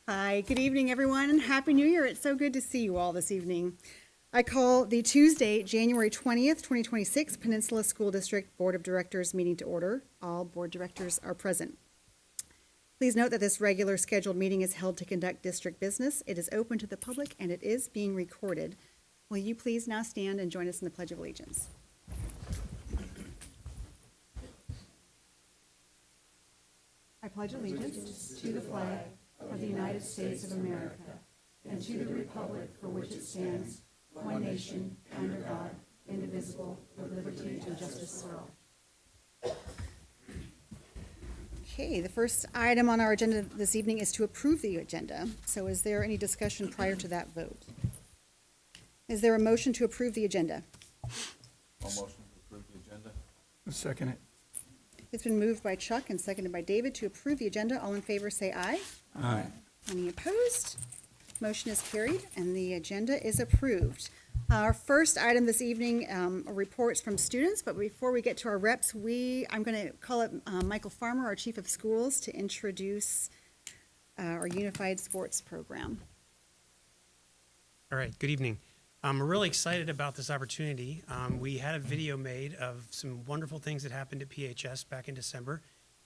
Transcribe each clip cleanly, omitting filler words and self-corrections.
Hi, good evening, everyone, and Happy New Year. It's so good to see you all this evening. I call the Tuesday, January 20th, 2026 Peninsula School District Board of Directors meeting to order. All board directors are present. Please note that this regular scheduled meeting is held to conduct district business. It is open to the public and it is being recorded. Will you please now stand and join us in the Pledge of Allegiance? I pledge allegiance to the flag of the United States of America and to the republic for which it stands, one nation, under God, indivisible, with liberty and justice for all. Okay, the first item on our agenda this evening is to approve the agenda. So is there any discussion prior to that vote? Is there a motion to approve the agenda? I'll motion to approve the agenda. Second it. It's been moved by Chuck and seconded by David to approve the agenda. All in favor say aye. Aye. Any opposed? Motion is carried and the agenda is approved. Our first item this evening are reports from students, but before we get to our reps, I'm going to call up Michael Farmer, our Chief of Schools, to introduce our Unified Sports Program. All right, good evening. I'm really excited about this opportunity. We had a video made of some wonderful things that happened at PHS back in December,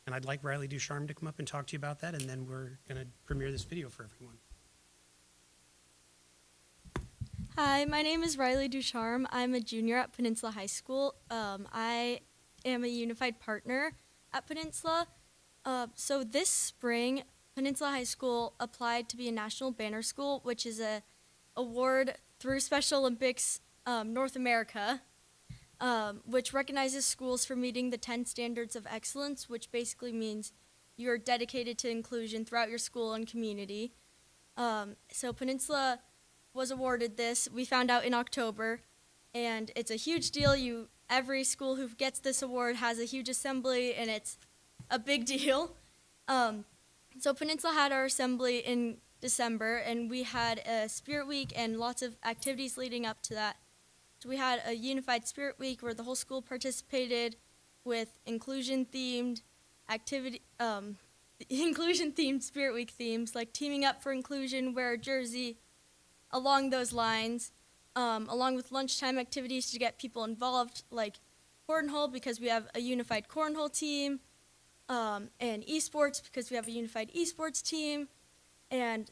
and I'd like Riley Ducharme to come up and talk to you about that, and then we're going to premiere this video for everyone. Hi, my name is Riley Ducharme. I'm a junior at Peninsula High School. I am a unified partner at Peninsula. So this spring, Peninsula High School applied to be a National Banner School, which is a award through Special Olympics North America, which recognizes schools for meeting the 10 standards of excellence, which basically means you're dedicated to inclusion throughout your school and community. So Peninsula was awarded this. We found out in October, and it's a huge deal. Every school who gets this award has a huge assembly, and it's a big deal. So Peninsula had our assembly in December, and we had a Spirit Week and lots of activities leading up to that. So we had a Unified Spirit Week where the whole school participated with inclusion-themed activity, inclusion-themed Spirit Week themes like teaming up for inclusion, wear a jersey, along those lines, along with lunchtime activities to get people involved, like cornhole because we have a unified cornhole team, and esports because we have a unified esports team, and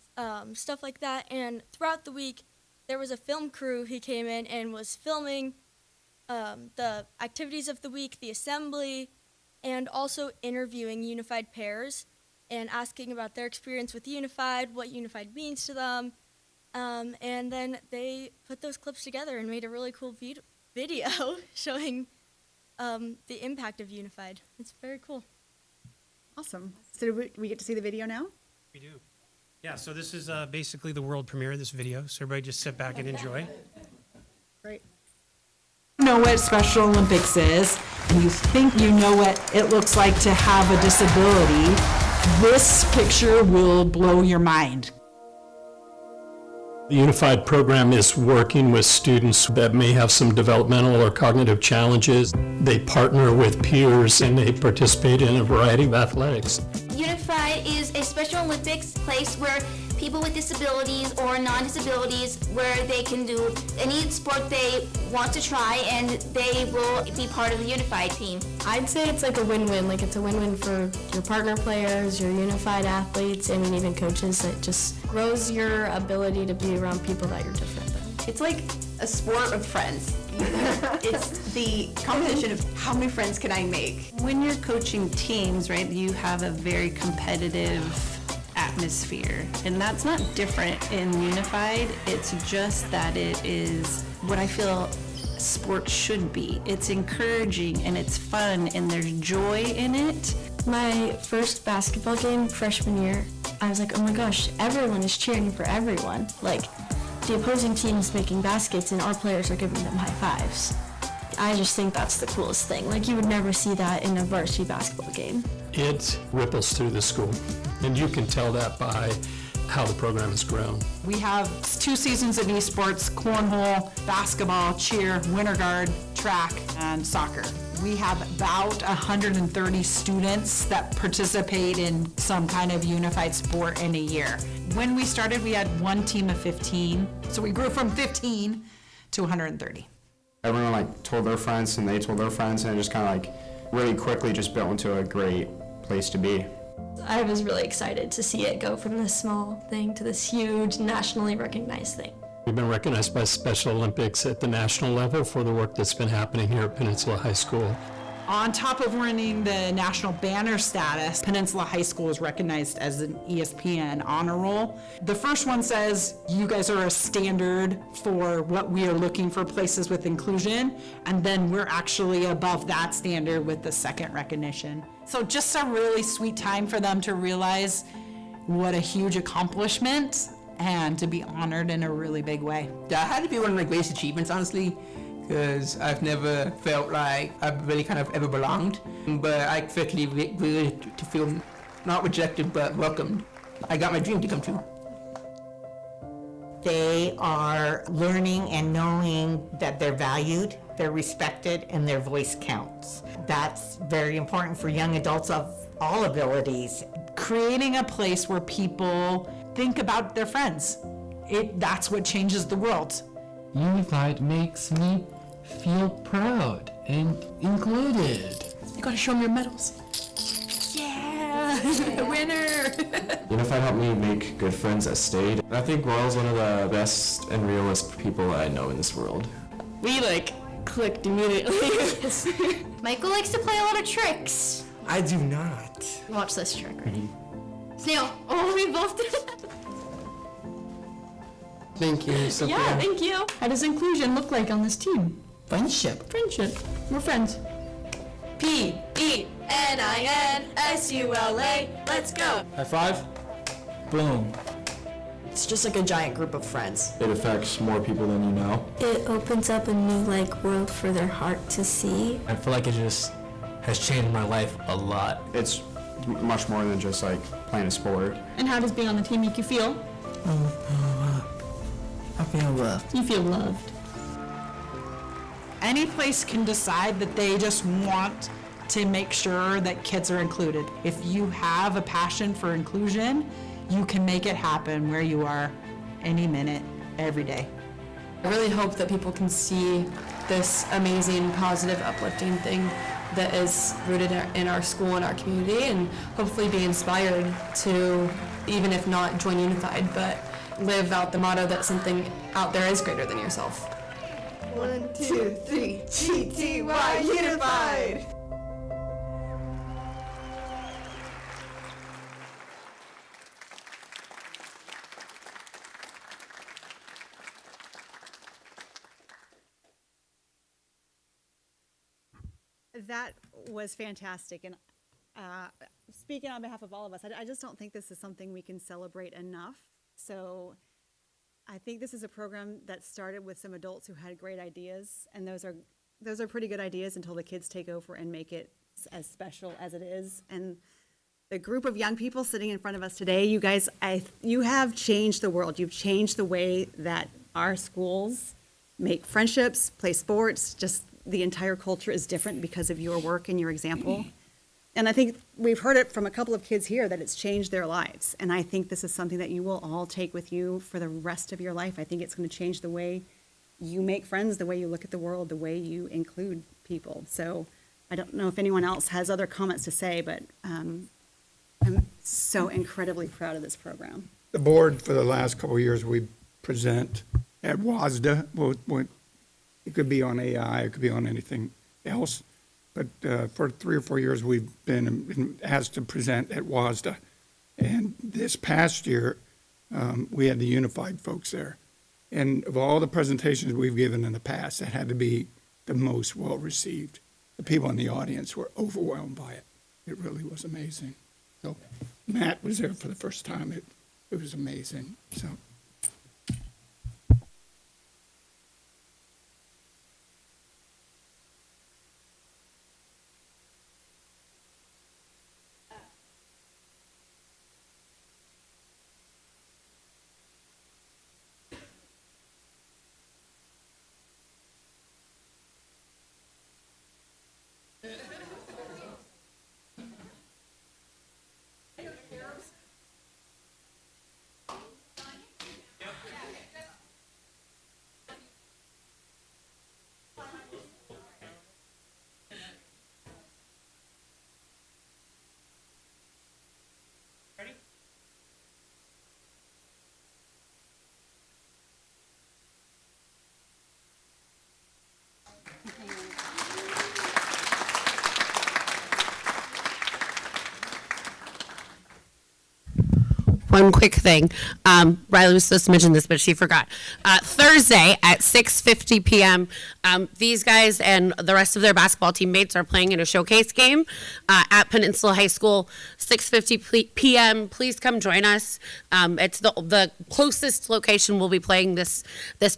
stuff like that. And throughout the week, there was a film crew who came in and was filming the activities of the week, the assembly, and also interviewing unified pairs and asking about their experience with unified, what unified means to them. And then they put those clips together and made a really cool video showing the impact of Unified. It's very cool. Awesome. So do we get to see the video now? We do. Yeah, so this is basically the world premiere of this video, so everybody just sit back and enjoy. Great. You know what Special Olympics is, and you think you know what it looks like to have a disability, this picture will blow your mind. The Unified program is working with students that may have some developmental or cognitive challenges. They partner with peers and they participate in a variety of athletics. Unified is a Special Olympics place where people with disabilities or non-disabilities, where they can do any sport they want to try and they will be part of the Unified team. I'd say it's like a win-win. Like it's a win-win for your partner players, your unified athletes, I mean even coaches. It just grows your ability to be around people that you're different than. It's like a sport of friends. It's the competition of how many friends can I make. When you're coaching teams, right, you have a very competitive atmosphere, and that's not different in Unified. It's just that it is what I feel sport should be. It's encouraging and it's fun and there's joy in it. My first basketball game freshman year, I was like, oh my gosh, everyone is cheering for everyone. Like, the opposing team is making baskets and our players are giving them high fives. I just think that's the coolest thing. Like, you would never see that in a varsity basketball game. It ripples through the school, and you can tell that by how the program has grown. We have 2 seasons of esports, cornhole, basketball, cheer, winter guard, track, and soccer. We have about 130 students that participate in some kind of unified sport in a year. When we started, we had one team of 15, so we grew from 15 to 130. Everyone like told their friends and they told their friends, and it just kind of like really quickly just built into a great place to be. I was really excited to see it go from this small thing to this huge nationally recognized thing. We've been recognized by Special Olympics at the national level for the work that's been happening here at Peninsula High School. On top of winning the national banner status, Peninsula High School is recognized as an ESPN honor roll. The first one says, you guys are a standard for what we are looking for places with inclusion, and then we're actually above that standard with the second recognition. So just a really sweet time for them to realize what a huge accomplishment and to be honored in a really big way. That had to be one of my greatest achievements, honestly, because I've never felt like I've really kind of ever belonged. But I quickly grew to feel not rejected, but welcomed. I got my dream to come true. They are learning and knowing that they're valued, they're respected, and their voice counts. That's very important for young adults of all abilities. Creating a place where people think about their friends. That's what changes the world. Unified makes me feel proud and included. You gotta show them your medals. Yeah, winner. Unified helped me make good friends that stayed. I think Royal's one of the best and realest people I know in this world. We clicked immediately. Michael likes to play a lot of tricks. I do not. Watch this trick, right? Snail. Oh, we both did it. Thank you, Sophia. Yeah, thank you. How does inclusion look like on this team? Friendship. Friendship. We're friends. P-E-N-I-N-S-U-L-A. Let's go. High five. Boom. It's just like a giant group of friends. It affects more people than you know. It opens up a new world for their heart to see. I feel like it just has changed my life a lot. It's much more than just like playing a sport. And how does being on the team make you feel? I feel loved. You feel loved. Any place can decide that they just want to make sure that kids are included. If you have a passion for inclusion, you can make it happen where you are any minute, every day. I really hope that people can see this amazing, positive, uplifting thing that is rooted in our school and our community, and hopefully be inspired to, even if not join Unified, but live out the motto that something out there is greater than yourself. 1, 2, 3, GTY Unified! That was fantastic, and speaking on behalf of all of us, I just don't think this is something we can celebrate enough. So I think this is a program that started with some adults who had great ideas, and those are pretty good ideas until the kids take over and make it as special as it is. And the group of young people sitting in front of us today, you guys, you have changed the world. You've changed the way that our schools make friendships, play sports, just the entire culture is different because of your work and your example. And I think we've heard it from a couple of kids here that it's changed their lives. And I think this is something that you will all take with you for the rest of your life. I think it's going to change the way you make friends, the way you look at the world, the way you include people. So I don't know if anyone else has other comments to say, but I'm so incredibly proud of this program. The board, for the last couple of years, we present at WASDA. It could be on AI, it could be on anything else. But for 3 or 4 years, we've been asked to present at WASDA. And this past year, we had the Unified folks there. And of all the presentations we've given in the past, that had to be the most well-received. The people in the audience were overwhelmed by it. It really was amazing. So Matt was there for the first time. It was amazing. So. One quick thing. Riley was supposed to mention this, but she forgot. Thursday at 6:50 p.m., these guys and the rest of their basketball teammates are playing in a showcase game at Peninsula High School, 6:50 p.m. Please come join us. It's the closest location we'll be playing this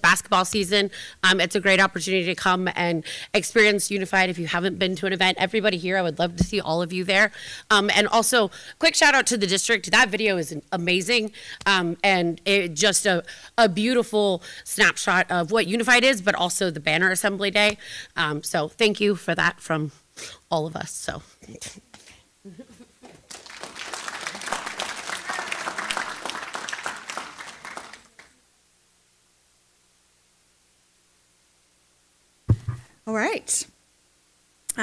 basketball season. It's a great opportunity to come and experience Unified. If you haven't been to an event, everybody here, I would love to see all of you there. And also, quick shout out to the district. That video is amazing, and it just a beautiful snapshot of what Unified is, but also the banner assembly day. So thank you for that from all of us. So. All right.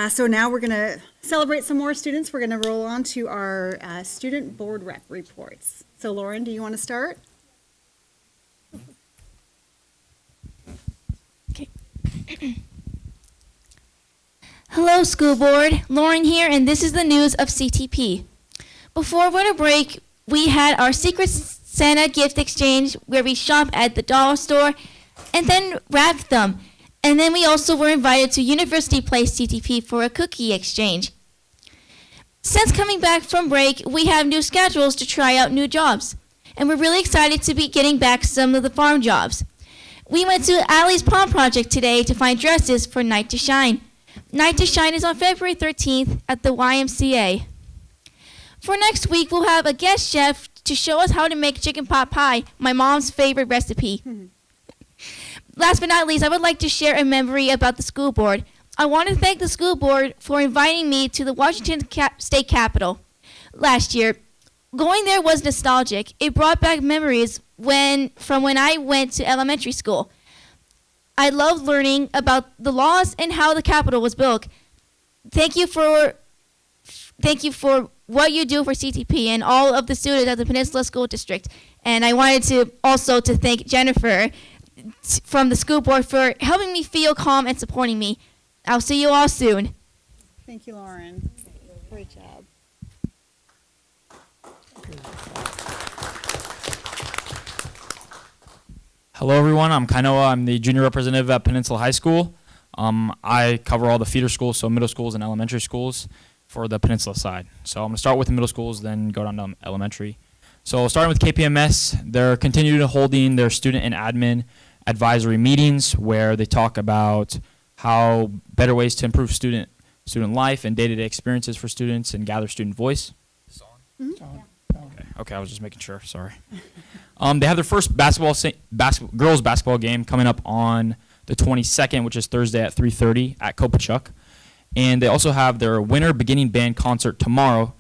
So now we're going to celebrate some more students. We're going to roll on to our student board rep reports. So Lauren, do you want to start? Okay. Hello, school board. Lauren here, and this is the news of CTP. Before winter break, we had our Secret Santa gift exchange where we shop at the dollar store and then wrapped them. And then we also were invited to University Place CTP for a cookie exchange. Since coming back from break, we have new schedules to try out new jobs. And we're really excited to be getting back some of the farm jobs. We went to Allie's Prom Project today to find dresses for Night to Shine. Night to Shine is on February 13th at the YMCA. For next week, we'll have a guest chef to show us how to make chicken pot pie, my mom's favorite recipe. Last but not least, I would like to share a memory about the school board. I want to thank the school board for inviting me to the Washington State Capitol last year. Going there was nostalgic. It brought back memories from when I went to elementary school. I loved learning about the laws and how the Capitol was built. Thank you for what you do for CTP and all of the students at the Peninsula School District. And I wanted to also to thank Jennifer from the school board for helping me feel calm and supporting me. I'll see you all soon. Thank you, Lauren. Great job. Hello, everyone. I'm Kainoa. I'm the junior representative at Peninsula High School. I cover all the feeder schools, so middle schools and elementary schools for the Peninsula side. So I'm going to start with the middle schools, then go down to elementary. So starting with KPMS, they're continuing holding their student and admin advisory meetings where they talk about how better ways to improve student life and day-to-day experiences for students and gather student voice. Okay, I was just making sure. Sorry. They have their first girls basketball game coming up on the 22nd, which is Thursday at 3:30 at Kopachuk. And they also have their winter beginning band concert tomorrow,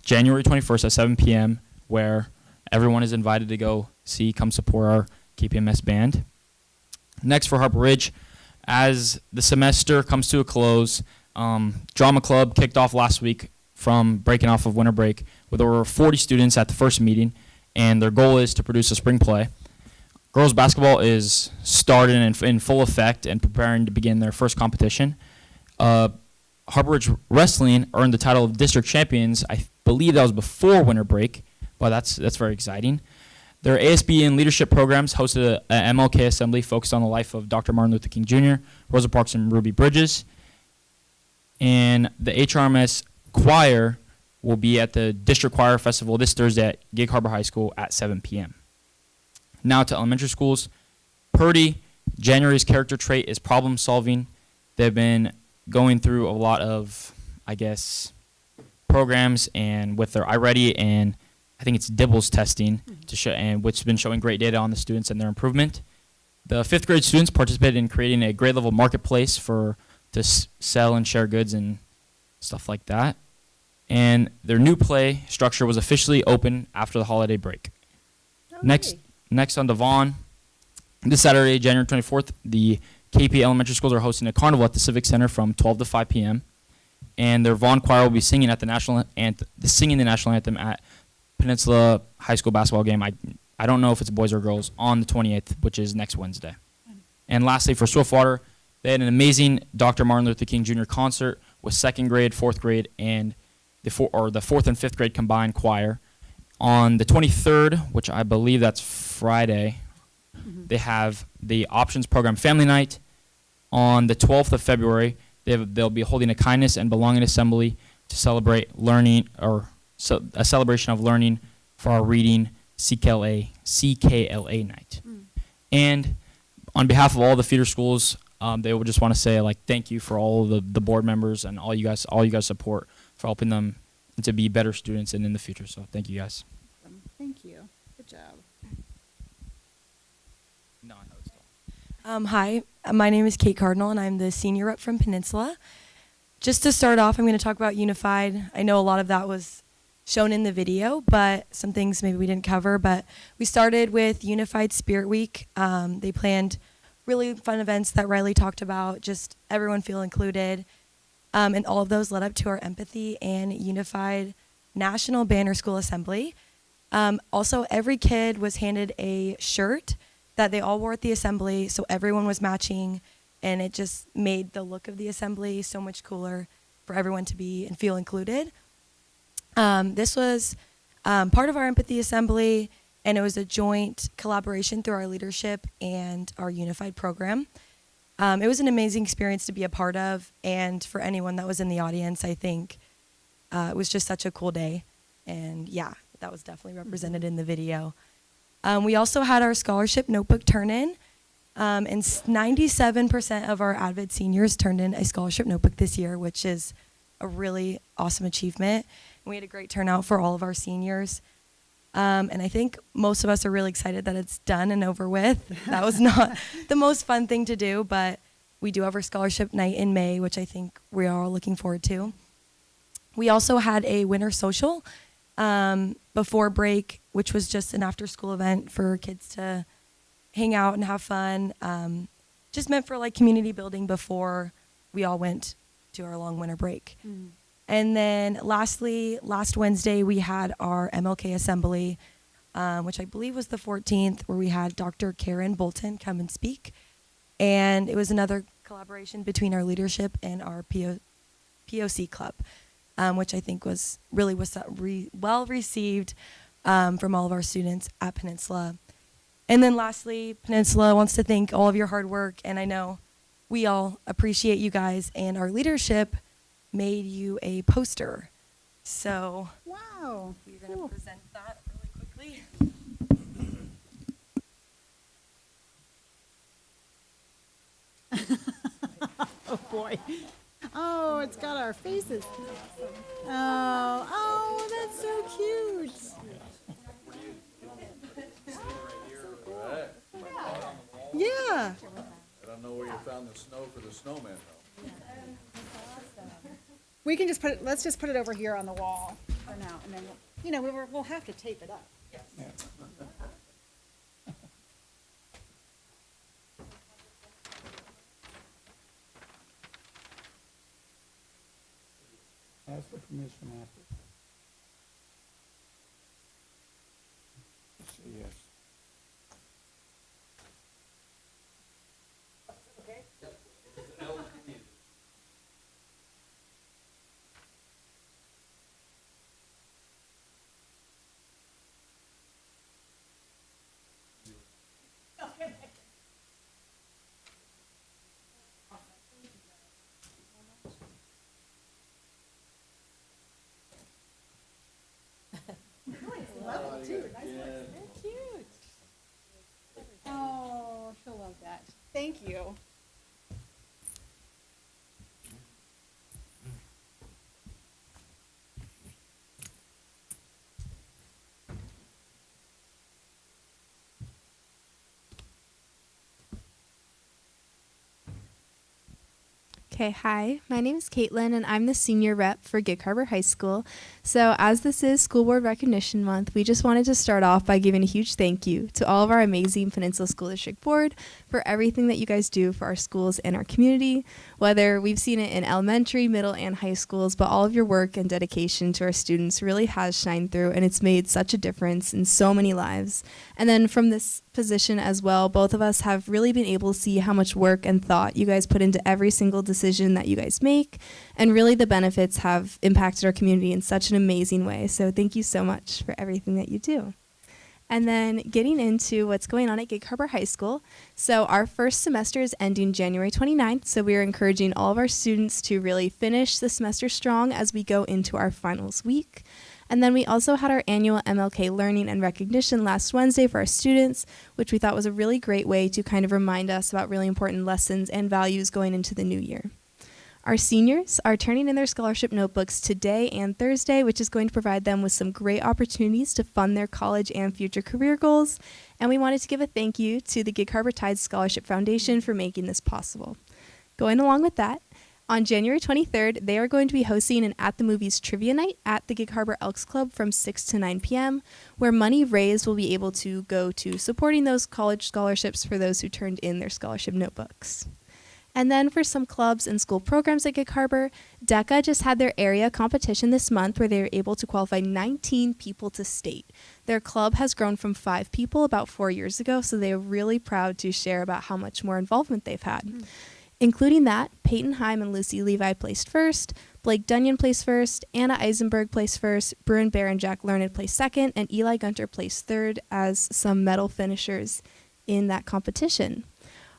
January 21st at 7 p.m., where everyone is invited to come support our KPMS band. Next for Harper Ridge, as the semester comes to a close, Drama Club kicked off last week from breaking off of winter break with over 40 students at the first meeting, and their goal is to produce a spring play. Girls basketball is starting in full effect and preparing to begin their first competition. Harper Ridge Wrestling earned the title of district champions. I believe that was before winter break, but that's very exciting. Their ASB and leadership programs hosted an MLK assembly focused on the life of Dr. Martin Luther King Jr., Rosa Parks, and Ruby Bridges. And the HRMS choir will be at the District Choir Festival this Thursday at Gig Harbor High School at 7 p.m. Now to elementary schools. Purdy, January's character trait is problem solving. They've been going through a lot of, programs and with their iReady and I think it's Dibbles testing to show, and which has been showing great data on the students and their improvement. The 5th grade students participated in creating a grade level marketplace to sell and share goods and stuff like that. And their new play structure was officially open after the holiday break. Next on Devon, this Saturday, January 24th, the KP Elementary Schools are hosting a carnival at the Civic Center from 12 to 5 p.m. And their Vaughn Choir will be singing at the national anthem at Peninsula High School basketball game. I don't know if it's boys or girls on the 28th, which is next Wednesday. And lastly, for Swiftwater, they had an amazing Dr. Martin Luther King Jr. concert with 2nd grade, 4th grade, and the 4th and 5th grade combined choir. On the 23rd, which I believe that's Friday, they have the Options Program Family Night. On the 12th of February, they'll be holding a Kindness and Belonging Assembly to celebrate learning, or a celebration of learning for our reading CKLA night. And on behalf of all the feeder schools, they would just want to say, like, thank you for all the board members and all you guys support for helping them to be better students and in the future. So thank you guys. Thank you. Good job. Hi, my name is Kate Cardinal, and I'm the senior rep from Peninsula. Just to start off, I'm going to talk about Unified. I know a lot of that was shown in the video, but some things maybe we didn't cover. But we started with Unified Spirit Week. They planned really fun events that Riley talked about, just everyone feel included. And all of those led up to our Empathy and Unified National Banner School Assembly. Also, every kid was handed a shirt that they all wore at the assembly, so everyone was matching, and it just made the look of the assembly so much cooler for everyone to be and feel included. This was part of our Empathy Assembly, and it was a joint collaboration through our leadership and our Unified program. It was an amazing experience to be a part of, and for anyone that was in the audience, I think it was just such a cool day, and yeah, that was definitely represented in the video. We also had our scholarship notebook turn-in, and 97% of our Advid seniors turned in a scholarship notebook this year, which is a really awesome achievement. And we had a great turnout for all of our seniors. And I think most of us are really excited that it's done and over with. That was not the most fun thing to do, but we do have our scholarship night in May, which I think we are all looking forward to. We also had a winter social before break, which was just an after-school event for kids to hang out and have fun. Just meant for like community building before we all went to our long winter break. And then lastly, last Wednesday, we had our MLK Assembly, which I believe was the 14th, where we had Dr. Karen Bolton come and speak. And it was another collaboration between our leadership and our POC club, which I think was really well received from all of our students at Peninsula. And then lastly, Peninsula wants to thank all of your hard work, and I know we all appreciate you guys, and our leadership made you a poster. So wow, we're going to present that really quickly. Oh boy. Oh, it's got our faces. Oh, that's so cute. Yeah. I don't know where you found the snow for the snowman, though. We can just let's just put it over here on the wall for now, and then, we'll have to tape it up. Ask for permission after. Say yes. Oh, she'll love that. Thank you. Okay, hi. My name is Caitlin, and I'm the senior rep for Gig Harbor High School. So as this is School Board Recognition Month, we just wanted to start off by giving a huge thank you to all of our amazing Peninsula School District Board for everything that you guys do for our schools and our community, whether we've seen it in elementary, middle, and high schools, but all of your work and dedication to our students really has shined through, and it's made such a difference in so many lives. And then from this position as well, both of us have really been able to see how much work and thought you guys put into every single decision that you guys make, and really the benefits have impacted our community in such an amazing way. So thank you so much for everything that you do. And then getting into what's going on at Gig Harbor High School. So our first semester is ending January 29th, so we are encouraging all of our students to really finish the semester strong as we go into our finals week. And then we also had our annual MLK Learning and Recognition last Wednesday for our students, which we thought was a really great way to kind of remind us about really important lessons and values going into the new year. Our seniors are turning in their scholarship notebooks today and Thursday, which is going to provide them with some great opportunities to fund their college and future career goals. And we wanted to give a thank you to the Gig Harbor Tides Scholarship Foundation for making this possible. Going along with that, on January 23rd, they are going to be hosting an At the Movies Trivia Night at the Gig Harbor Elks Club from 6 to 9 p.m., where money raised will be able to go to supporting those college scholarships for those who turned in their scholarship notebooks. And then for some clubs and school programs at Gig Harbor, DECA just had their area competition this month where they were able to qualify 19 people to state. Their club has grown from 5 people about 4 years ago, so they are really proud to share about how much more involvement they've had. Including that, Peyton Heim and Lucy Levi placed first, Blake Dunyan placed first, Anna Eisenberg placed first, Bruin Bear and Jack Learned placed second, and Eli Gunter placed third as some medal finishers in that competition.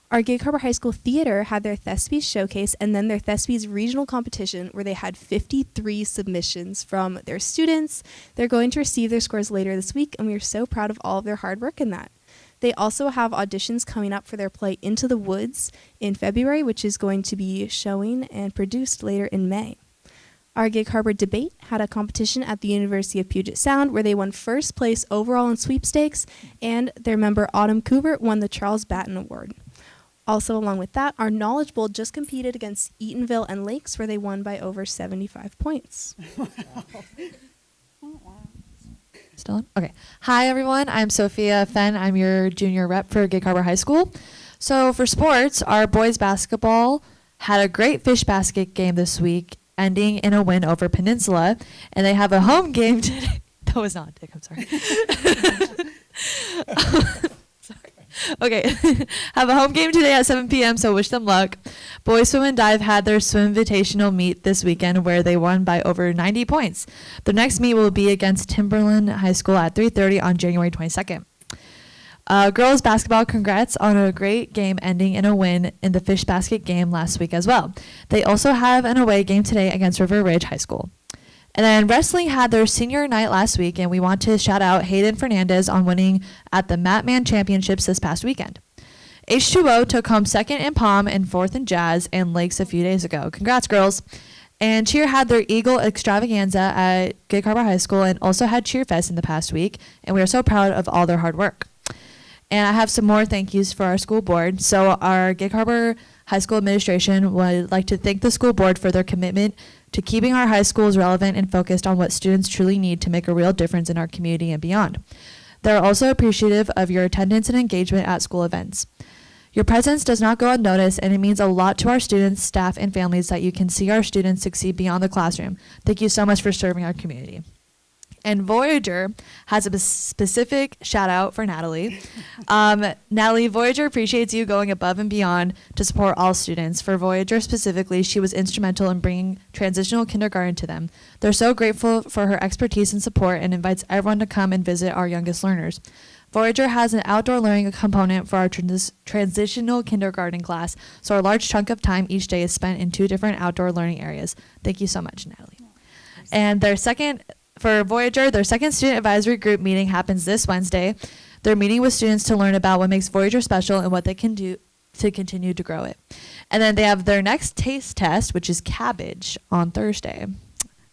Our Gig Harbor High School Theater had their Thespies showcase and then their Thespies regional competition where they had 53 submissions from their students. They're going to receive their scores later this week, and we are so proud of all of their hard work in that. They also have auditions coming up for their play Into the Woods in February, which is going to be showing and produced later in May. Our Gig Harbor Debate had a competition at the University of Puget Sound where they won first place overall in sweepstakes, and their member Autumn Kubert won the Charles Batten Award. Also, along with that, our Knowledge Bowl just competed against Eatonville and Lakes, where they won by over 75 points. Still on? Okay. Hi, everyone. I'm Sophia Fenn. I'm your junior rep for Gig Harbor High School. So for sports, our boys basketball had a great fish basket game this week, ending in a win over Peninsula, and they have a home game today. That was not Dick. I'm sorry. Okay, have a home game today at 7 p.m., so wish them luck. Boys Swim and Dive had their swim invitational meet this weekend where they won by over 90 points. The next meet will be against Timberland High School at 3:30 on January 22nd. Girls basketball, congrats on a great game ending in a win in the fish basket game last week as well. They also have an away game today against River Ridge High School. And then wrestling had their senior night last week, and we want to shout out Hayden Fernandez on winning at the Matman Championships this past weekend. H2O took home second in Palm and fourth in Jazz and Lakes a few days ago. Congrats, girls. And Cheer had their Eagle Extravaganza at Gig Harbor High School and also had Cheer Fest in the past week, and we are so proud of all their hard work. And I have some more thank yous for our school board. So our Gig Harbor High School administration would like to thank the school board for their commitment to keeping our high schools relevant and focused on what students truly need to make a real difference in our community and beyond. They're also appreciative of your attendance and engagement at school events. Your presence does not go unnoticed, and it means a lot to our students, staff, and families that you can see our students succeed beyond the classroom. Thank you so much for serving our community. And Voyager has a specific shout out for Natalie. Natalie, Voyager appreciates you going above and beyond to support all students. For Voyager specifically, she was instrumental in bringing transitional kindergarten to them. They're so grateful for her expertise and support and invites everyone to come and visit our youngest learners. Voyager has an outdoor learning component for our transitional kindergarten class, so a large chunk of time each day is spent in 2 different outdoor learning areas. Thank you so much, Natalie. And for Voyager, their second student advisory group meeting happens this Wednesday. They're meeting with students to learn about what makes Voyager special and what they can do to continue to grow it. And then they have their next taste test, which is cabbage, on Thursday.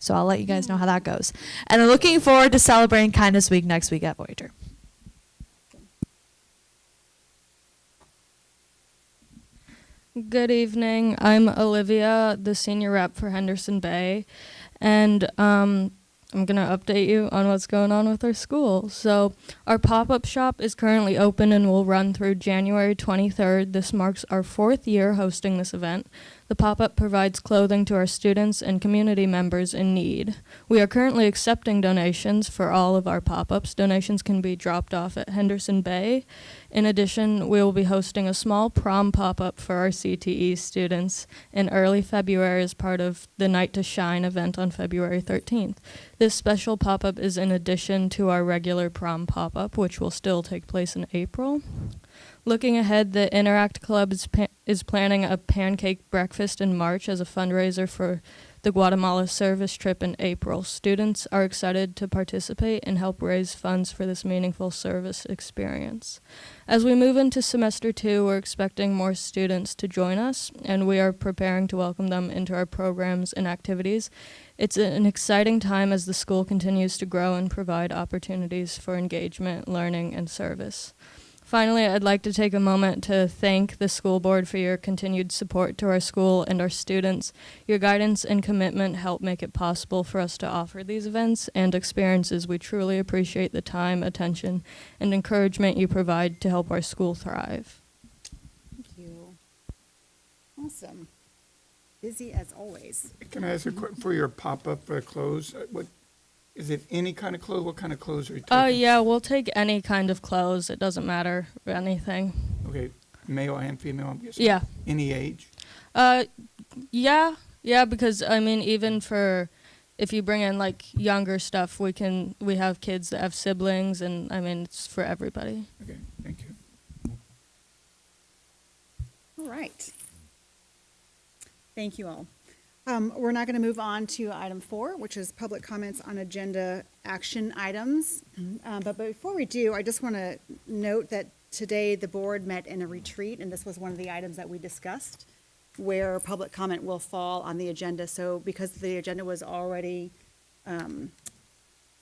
So I'll let you guys know how that goes. And I'm looking forward to celebrating Kindness Week next week at Voyager. Good evening. I'm Olivia, the senior rep for Henderson Bay, and I'm going to update you on what's going on with our school. So our pop-up shop is currently open and will run through January 23rd. This marks our 4th year hosting this event. The pop-up provides clothing to our students and community members in need. We are currently accepting donations for all of our pop-ups. Donations can be dropped off at Henderson Bay. In addition, we will be hosting a small prom pop-up for our CTE students in early February as part of the Night to Shine event on February 13th. This special pop-up is in addition to our regular prom pop-up, which will still take place in April. Looking ahead, the Interact Club is planning a pancake breakfast in March as a fundraiser for the Guatemala service trip in April. Students are excited to participate and help raise funds for this meaningful service experience. As we move into semester 2, we're expecting more students to join us, and we are preparing to welcome them into our programs and activities. It's an exciting time as the school continues to grow and provide opportunities for engagement, learning, and service. Finally, I'd like to take a moment to thank the school board for your continued support to our school and our students. Your guidance and commitment help make it possible for us to offer these events and experiences. We truly appreciate the time, attention, and encouragement you provide to help our school thrive. Thank you. Awesome. Busy as always. Can I ask a quick, for your pop-up clothes, what, is it any kind of clothes? What kind of clothes are you taking? Oh, yeah, we'll take any kind of clothes. It doesn't matter, anything. Okay, male and female, I'm guessing? Yeah. Any age? Yeah, because, I mean, even for, if you bring in, like, younger stuff, we have kids that have siblings, and, I mean, it's for everybody. Okay, thank you. All right. Thank you all. We're now going to move on to item 4, which is public comments on agenda action items. But before we do, I just want to note that today the board met in a retreat, and this was one of the items that we discussed, where public comment will fall on the agenda. So because the agenda was already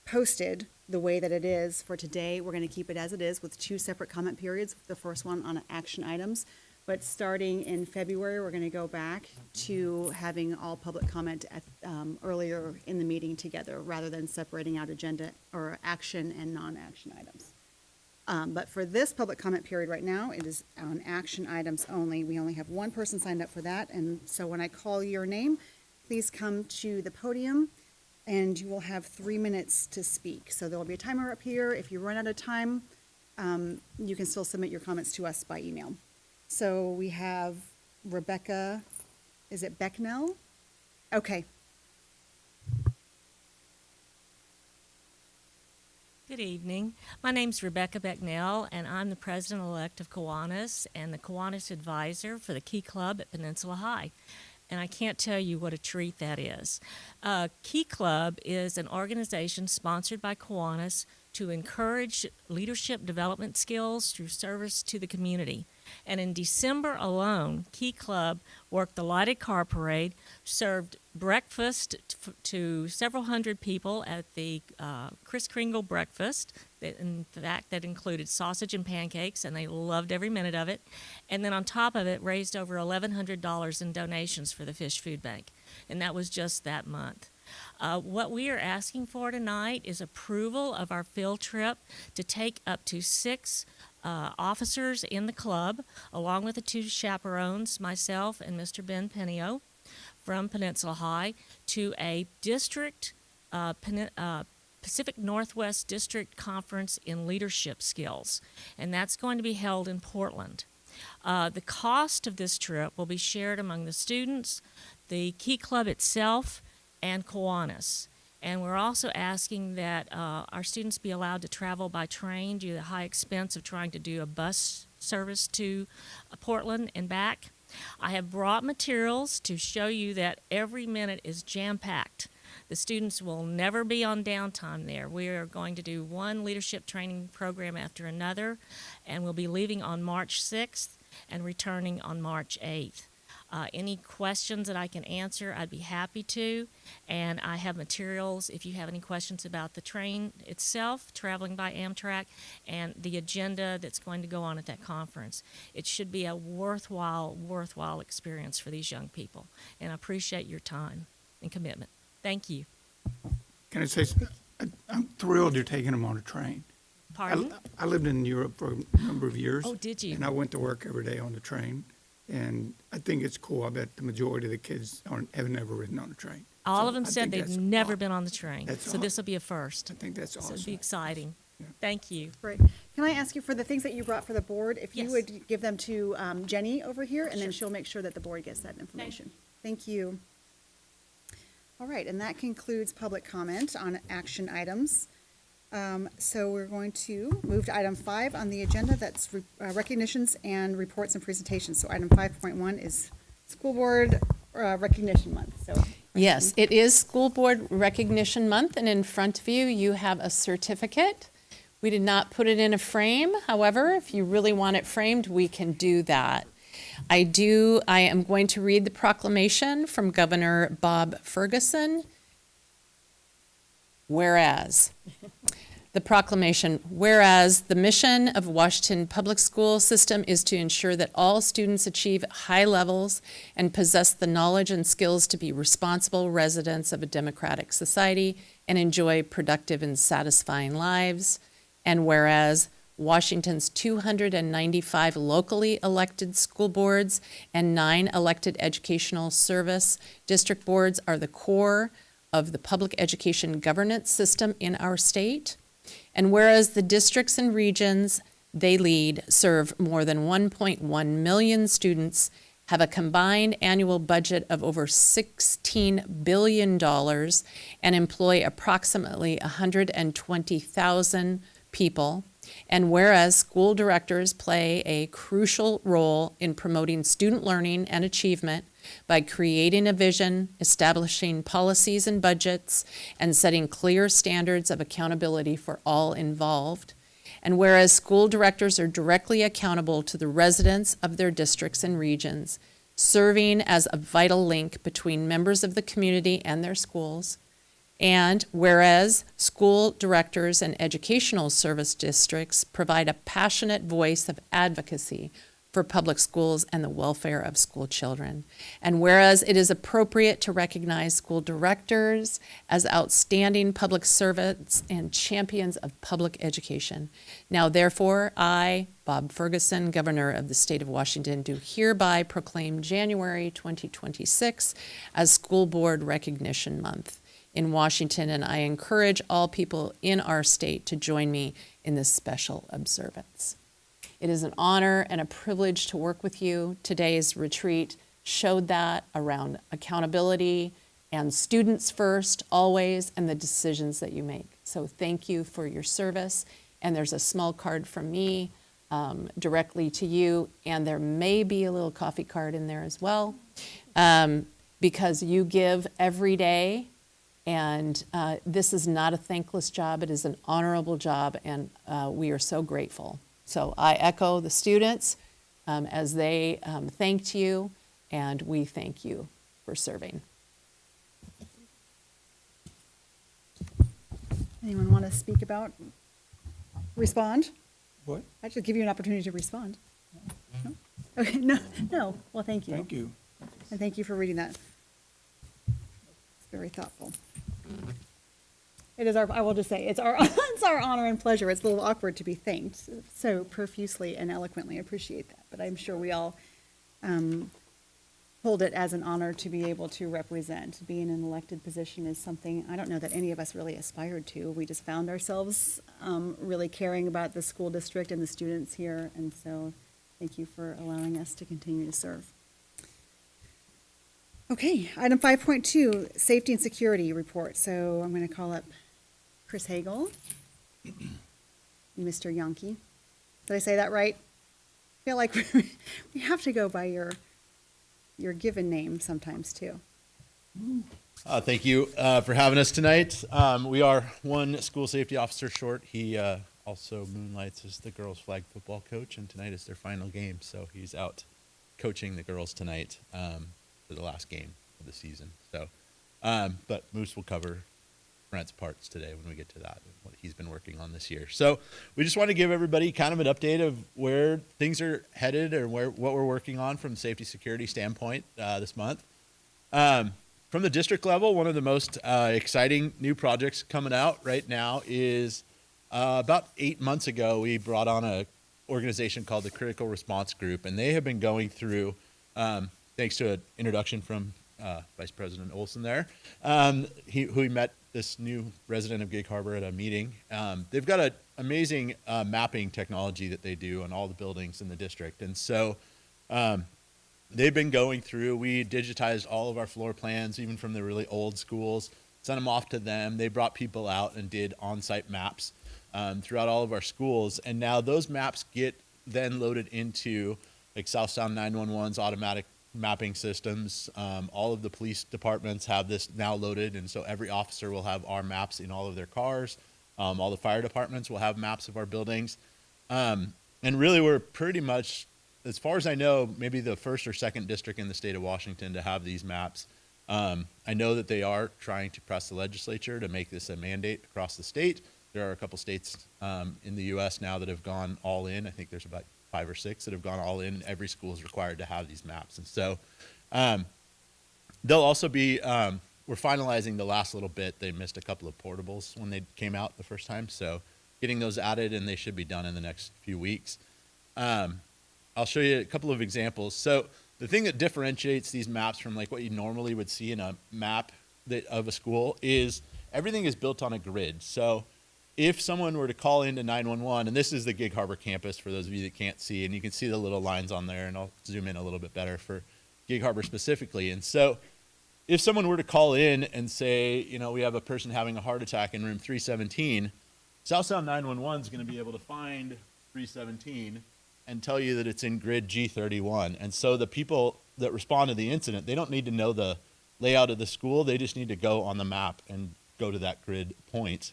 posted the way that it is for today, we're going to keep it as it is with 2 separate comment periods. The first one on action items. But starting in February, we're going to go back to having all public comment at, earlier in the meeting together, rather than separating out agenda or action and non-action items. But for this public comment period right now, it is on action items only. We only have 1 person signed up for that. And so when I call your name, please come to the podium and you will have 3 minutes to speak. So there will be a timer up here. If you run out of time, you can still submit your comments to us by email. So we have Rebecca, is it Becknell? Okay. Good evening. My name's Rebecca Becknell, and I'm the president-elect of Kiwanis and the Kiwanis advisor for the Key Club at Peninsula High. And I can't tell you what a treat that is. Key Club is an organization sponsored by Kiwanis to encourage leadership development skills through service to the community. And in December alone, Key Club worked the lighted car parade, served breakfast to several hundred people at the Kris Kringle breakfast. In fact, that included sausage and pancakes, and they loved every minute of it. And then on top of it, raised over $1,100 in donations for the Fish Food Bank. And that was just that month. What we are asking for tonight is approval of our field trip to take up to 6 officers in the club, along with the 2 chaperones, myself and Mr. Ben Penio from Peninsula High, to a district, Pacific Northwest District Conference in Leadership Skills, and that's going to be held in Portland. The cost of this trip will be shared among the students, the Key Club itself, and Kiwanis. And we're also asking that our students be allowed to travel by train due to the high expense of trying to do a bus service to Portland and back. I have brought materials to show you that every minute is jam-packed. The students will never be on downtime there. We are going to do one leadership training program after another, and we'll be leaving on March 6th and returning on March 8th. Any questions that I can answer, I'd be happy to. And I have materials if you have any questions about the train itself, traveling by Amtrak, and the agenda that's going to go on at that conference. It should be a worthwhile experience for these young people. And I appreciate your time and commitment. Thank you. Can I say, I'm thrilled you're taking them on a train. Pardon? I lived in Europe for a number of years. Oh, did you? And I went to work every day on the train. And I think it's cool. I bet the majority of the kids have never ridden on a train. All So of them I said think they've that's never been on the train. That's So this will be a first. I think that's So awesome. it'll be exciting. Thank you. Great. Can I ask you for the things that you brought for the board, if you Yes. would give them to Jenny over here, and then she'll make sure that the board gets that information. Thank you. All right, and that concludes public comment on action items. So we're going to move to item 5 on the agenda, that's recognitions and reports and presentations. So item 5.1 is School Board Recognition Month, so. Yes, it is School Board Recognition Month, and in front of you, you have a certificate. We did not put it in a frame. However, if you really want it framed, we can do that. I am going to read the proclamation from Governor Bob Ferguson. Whereas, the proclamation, whereas the mission of Washington Public School System is to ensure that all students achieve high levels and possess the knowledge and skills to be responsible residents of a democratic society and enjoy productive and satisfying lives. And whereas Washington's 295 locally elected school boards and 9 elected educational service district boards are the core of the public education governance system in our state. And whereas the districts and regions they lead serve more than 1.1 million students, have a combined annual budget of over $16 billion, and employ approximately 120,000 people. And whereas school directors play a crucial role in promoting student learning and achievement by creating a vision, establishing policies and budgets, and setting clear standards of accountability for all involved. And whereas school directors are directly accountable to the residents of their districts and regions, serving as a vital link between members of the community and their schools. And whereas school directors and educational service districts provide a passionate voice of advocacy for public schools and the welfare of school children. And whereas it is appropriate to recognize school directors as outstanding public servants and champions of public education. Now therefore, I, Bob Ferguson, Governor of the State of Washington, do hereby proclaim January 2026 as School Board Recognition Month in Washington, and I encourage all people in our state to join me in this special observance. It is an honor and a privilege to work with you. Today's retreat showed that around accountability and students first, always, and the decisions that you make. So thank you for your service. And there's a small card from me directly to you, and there may be a little coffee card in there as well, because you give every day. And this is not a thankless job, it is an honorable job, and we are so grateful. So I echo the students as they thanked you, and we thank you for serving. Anyone want to speak about, respond? What? I should give you an opportunity to respond. No? Okay, no, well, thank you. Thank you. And thank you for reading that. It's very thoughtful. It is I will just say, it's our honor and pleasure. It's a little awkward to be thanked so profusely and eloquently. I appreciate that. But I'm sure we all hold it as an honor to be able to represent. Being in an elected position is something I don't know that any of us really aspired to. We just found ourselves really caring about the school district and the students here. And so thank you for allowing us to continue to serve. Okay, item 5.2, safety and security report. So I'm going to call up Chris Hagel, Mr. Yonke. Did I say that right? I feel like we have to go by your given name sometimes too. Thank you for having us tonight. We are one school safety officer short. He also moonlights as the girls' flag football coach, and tonight is their final game, so he's out coaching the girls tonight for the last game of the season. So, but Moose will cover Brent's parts today when we get to that, what he's been working on this year. So we just want to give everybody kind of an update of where things are headed or what we're working on from a safety security standpoint this month. From the district level, one of the most exciting new projects coming out right now is about 8 months ago, we brought on a organization called the Critical Response Group, and they have been going through, thanks to an introduction from Vice President Olson there, who we met this new resident of Gig Harbor at a meeting. They've got an amazing mapping technology that they do on all the buildings in the district. And so they've been going through, we digitized all of our floor plans, even from the really old schools, sent them off to them. They brought people out and did on-site maps throughout all of our schools. And now those maps get then loaded into like South Sound 911's automatic mapping systems. All of the police departments have this now loaded, and so every officer will have our maps in all of their cars. All the fire departments will have maps of our buildings. And really, we're pretty much, as far as I know, maybe the first or second district in the state of Washington to have these maps. I know that they are trying to press the legislature to make this a mandate across the state. There are a couple states in the U.S. now that have gone all in. I think there's about 5 or 6 that have gone all in. Every school is required to have these maps. And so they'll also be, we're finalizing the last little bit. They missed a couple of portables when they came out the first time. So getting those added, and they should be done in the next few weeks. I'll show you a couple of examples. So the thing that differentiates these maps from like what you normally would see in a map of a school is everything is built on a grid. So if someone were to call into 911, and this is the Gig Harbor campus for those of you that can't see, and you can see the little lines on there, and I'll zoom in a little bit better for Gig Harbor specifically. And so if someone were to call in and say, you know, we have a person having a heart attack in room 317, South Sound 911 is going to be able to find 317 and tell you that it's in grid G31. And so the people that respond to the incident, they don't need to know the layout of the school. They just need to go on the map and go to that grid point.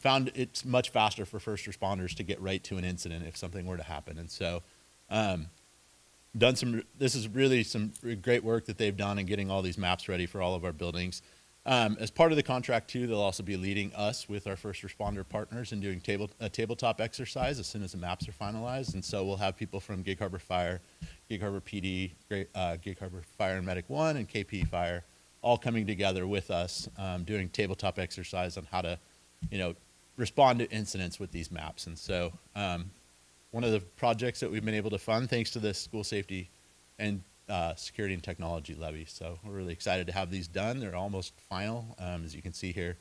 Found it's much faster for first responders to get right to an incident if something were to happen. And so this is really some great work that they've done in getting all these maps ready for all of our buildings. As part of the contract too, they'll also be leading us with our first responder partners and doing a tabletop exercise as soon as the maps are finalized. And so we'll have people from Gig Harbor Fire, Gig Harbor PD, Gig Harbor Fire and Medic 1, and KP Fire all coming together with us, doing tabletop exercise on how to, you know, respond to incidents with these maps. And so one of the projects that we've been able to fund thanks to the school safety and security and technology levy. So we're really excited to have these done. They're almost final. As you can see here,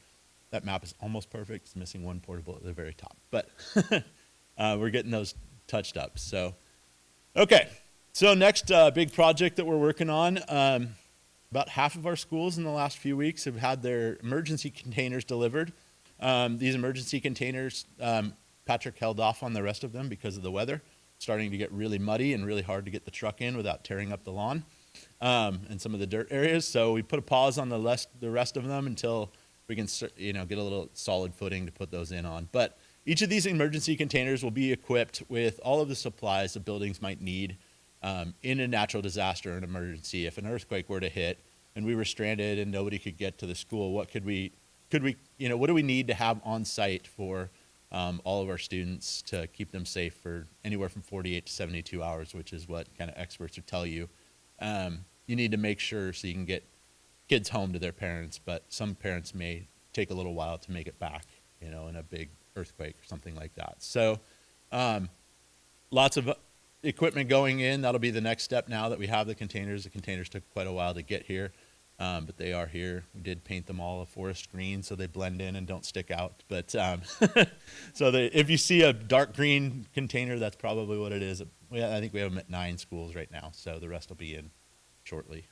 that map is almost perfect. It's missing one portable at the very top, but we're getting those touched up. So, okay. So next big project that we're working on, about half of our schools in the last few weeks have had their emergency containers delivered. These emergency containers, Patrick held off on the rest of them because of the weather. Starting to get really muddy and really hard to get the truck in without tearing up the lawn and some of the dirt areas. So we put a pause on the rest of them until we can, you know, get a little solid footing to put those in on. But each of these emergency containers will be equipped with all of the supplies the buildings might need in a natural disaster or an emergency. If an earthquake were to hit and we were stranded and nobody could get to the school, what could we, you know, what do we need to have on site for all of our students to keep them safe for anywhere from 48 to 72 hours, which is what kind of experts would tell you. You need to make sure so you can get kids home to their parents, but some parents may take a little while to make it back, you know, in a big earthquake or something like that. So lots of equipment going in. That'll be the next step now that we have the containers. The containers took quite a while to get here. But they are here. We did paint them all a forest green so they blend in and don't stick out. But so if you see a dark green container, that's probably what it is. I think we have them at 9 schools right now, so the rest will be in shortly.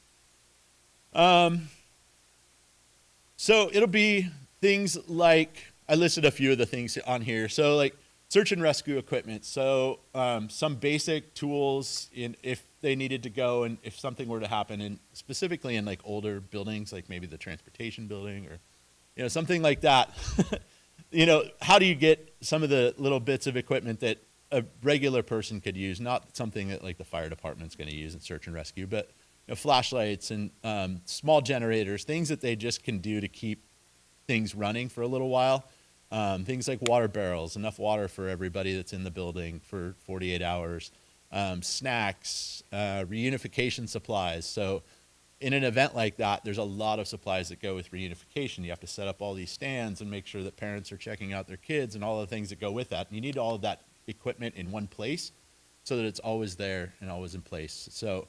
So it'll be things like, I listed a few of the things on here. So like search and rescue equipment. So some basic tools if they needed to go and if something were to happen, and specifically in like older buildings, like maybe the transportation building or, you know, something like that. You know, how do you get some of the little bits of equipment that a regular person could use, not something that like the fire department's going to use in search and rescue, but flashlights and small generators, things that they just can do to keep things running for a little while. Things like water barrels, enough water for everybody that's in the building for 48 hours. Snacks, reunification supplies. So in an event like that, there's a lot of supplies that go with reunification. You have to set up all these stands and make sure that parents are checking out their kids and all the things that go with that. And you need all of that equipment in one place so that it's always there and always in place. So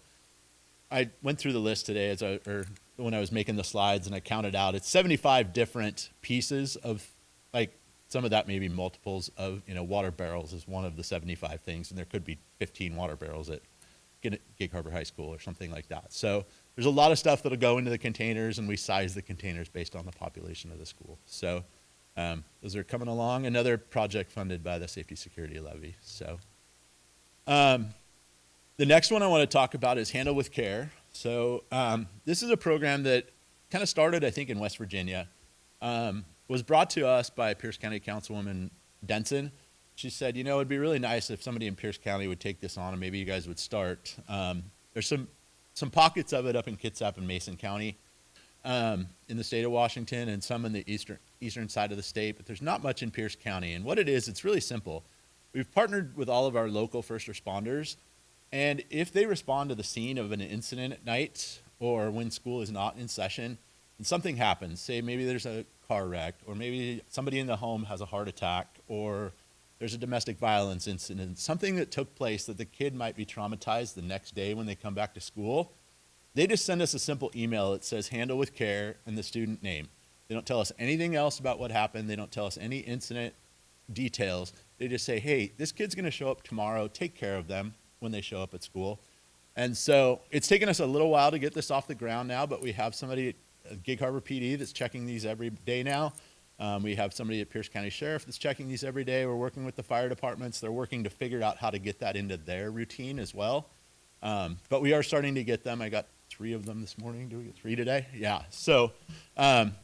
I went through the list today when I was making the slides, and I counted out. It's 75 different pieces of, like, some of that may be multiples of, water barrels is one of the 75 things, and there could be 15 water barrels at Gig Harbor High School or something like that. So there's a lot of stuff that'll go into the containers, and we size the containers based on the population of the school. So those are coming along. Another project funded by the Safety Security Levy. So the next one I want to talk about is Handle with Care. So this is a program that kind of started, I think, in West Virginia. Was brought to us by Pierce County Councilwoman Denson. She said, it'd be really nice if somebody in Pierce County would take this on, and maybe you guys would start. There's some pockets of it up in Kitsap and Mason County in the state of Washington, and some in the eastern side of the state, but there's not much in Pierce County. And what it is, it's really simple. We've partnered with all of our local first responders, and if they respond to the scene of an incident at night or when school is not in session, and something happens, say maybe there's a car wreck, or maybe somebody in the home has a heart attack, or there's a domestic violence incident, something that took place that the kid might be traumatized the next day when they come back to school, they just send us a simple email that says Handle with Care and the student name. They don't tell us anything else about what happened. They don't tell us any incident details. They just say, hey, this kid's going to show up tomorrow. Take care of them when they show up at school. And so it's taken us a little while to get this off the ground now, but we have somebody at Gig Harbor PD that's checking these every day now. We have somebody at Pierce County Sheriff that's checking these every day. We're working with the fire departments. They're working to figure out how to get that into their routine as well. But we are starting to get them. I got 3 of them this morning. Do we get 3 today? Yeah. So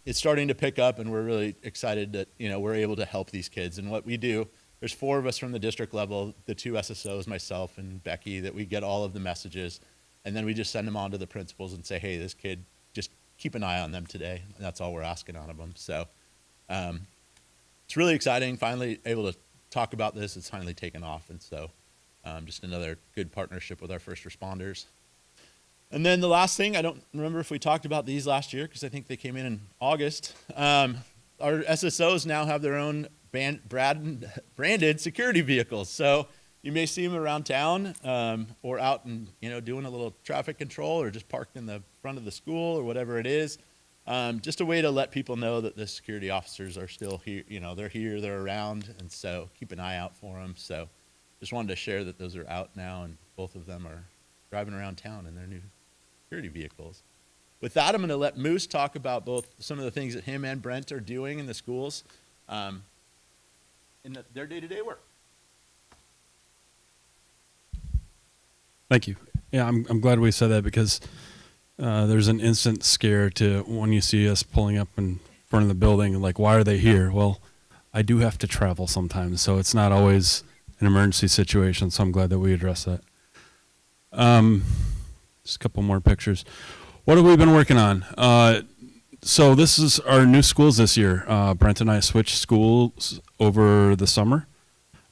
it's starting to pick up, and we're really excited that we're able to help these kids. And what we do, there's 4 of us from the district level, the 2 SSOs, myself and Becky, that we get all of the messages, and then we just send them on to the principals and say, hey, this kid, just keep an eye on them today. And that's all we're asking out of them. So it's really exciting. Finally able to talk about this. It's finally taken off. And so just another good partnership with our first responders. And then the last thing, I don't remember if we talked about these last year because I think they came in August. Our SSOs now have their own branded security vehicles. So you may see them around town or out and doing a little traffic control or just parked in the front of the school or whatever it is. Just a way to let people know that the security officers are still here. They're here, they're around, and so keep an eye out for them. So just wanted to share that those are out now, and both of them are driving around town in their new security vehicles. With that, I'm going to let Moose talk about both some of the things that him and Brent are doing in the schools in their day-to-day work. Thank you. Yeah, I'm glad we said that because there's an instant scare to when you see us pulling up in front of the building, like, why are they here? Well, I do have to travel sometimes, so it's not always an emergency situation, so I'm glad that we address that. Just a couple more pictures. What have we been working on? So this is our new schools this year. Brent and I switched schools over the summer.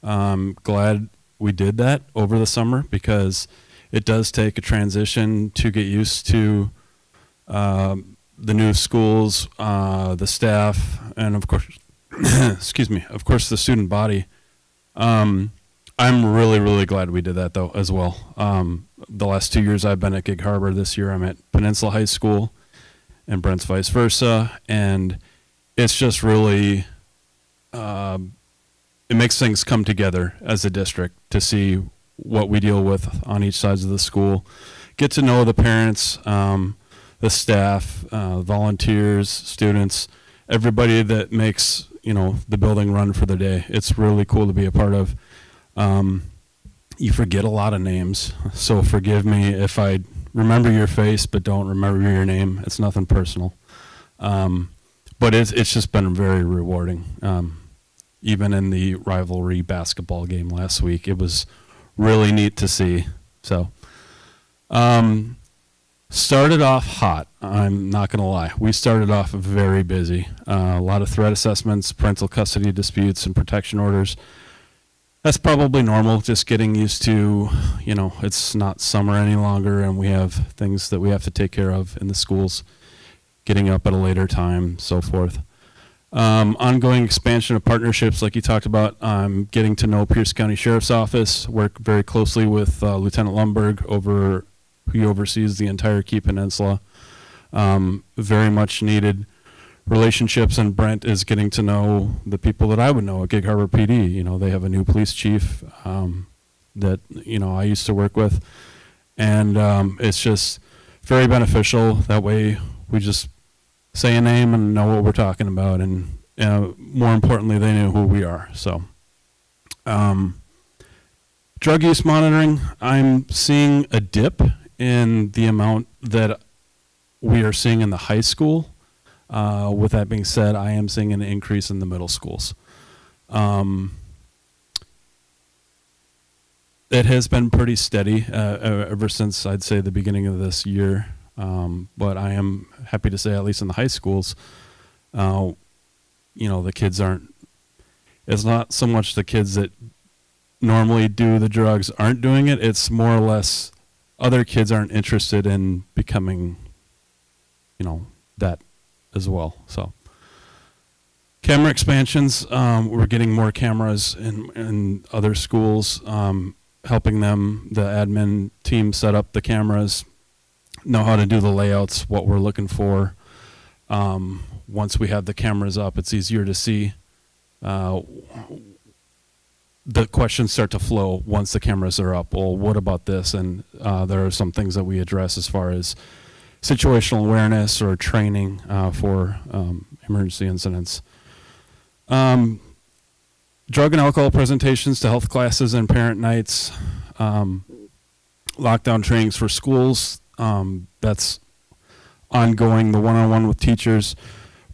Glad we did that over the summer because it does take a transition to get used to the new schools, the staff, and of course, excuse me, of course, the student body. I'm really, really glad we did that though as well. The last 2 years I've been at Gig Harbor. This year I'm at Peninsula High School, and Brent's vice versa, and it's just really it makes things come together as a district to see what we deal with on each side of the school, get to know the parents, the staff, volunteers, students, everybody that makes the building run for the day. It's really cool to be a part of. You forget a lot of names, so forgive me if I remember your face but don't remember your name. It's nothing personal, but it's just been very rewarding. even in the rivalry basketball game last week. It was really neat to see. So, started off hot. I'm not going to lie. We started off very busy. A lot of threat assessments, parental custody disputes, and protection orders. That's probably normal, just getting used to, it's not summer any longer and we have things that we have to take care of in the schools, getting up at a later time, so forth. Ongoing expansion of partnerships, like you talked about, getting to know Pierce County Sheriff's Office, work very closely with Lieutenant Lumberg, who oversees the entire Key Peninsula. Very much needed relationships, and Brent is getting to know the people that I would know at Gig Harbor PD. They have a new police chief that, I used to work with, and it's just very beneficial. That way we just say a name and know what we're talking about, and more importantly, they know who we are. So, drug use monitoring, I'm seeing a dip in the amount that we are seeing in the high school. With that being said, I am seeing an increase in the middle schools. It has been pretty steady ever since, I'd say, the beginning of this year. But I am happy to say, at least in the high schools, the kids it's not so much the kids that normally do the drugs aren't doing it. It's more or less other kids aren't interested in becoming, that as well. So camera expansions, we're getting more cameras in other schools, helping them, the admin team, set up the cameras, know how to do the layouts, what we're looking for. Once we have the cameras up, it's easier to see. The questions start to flow once the cameras are up. Well, what about this? And there are some things that we address as far as situational awareness or training for emergency incidents. Drug and alcohol presentations to health classes and parent nights. Lockdown trainings for schools. That's ongoing, the one-on-one with teachers.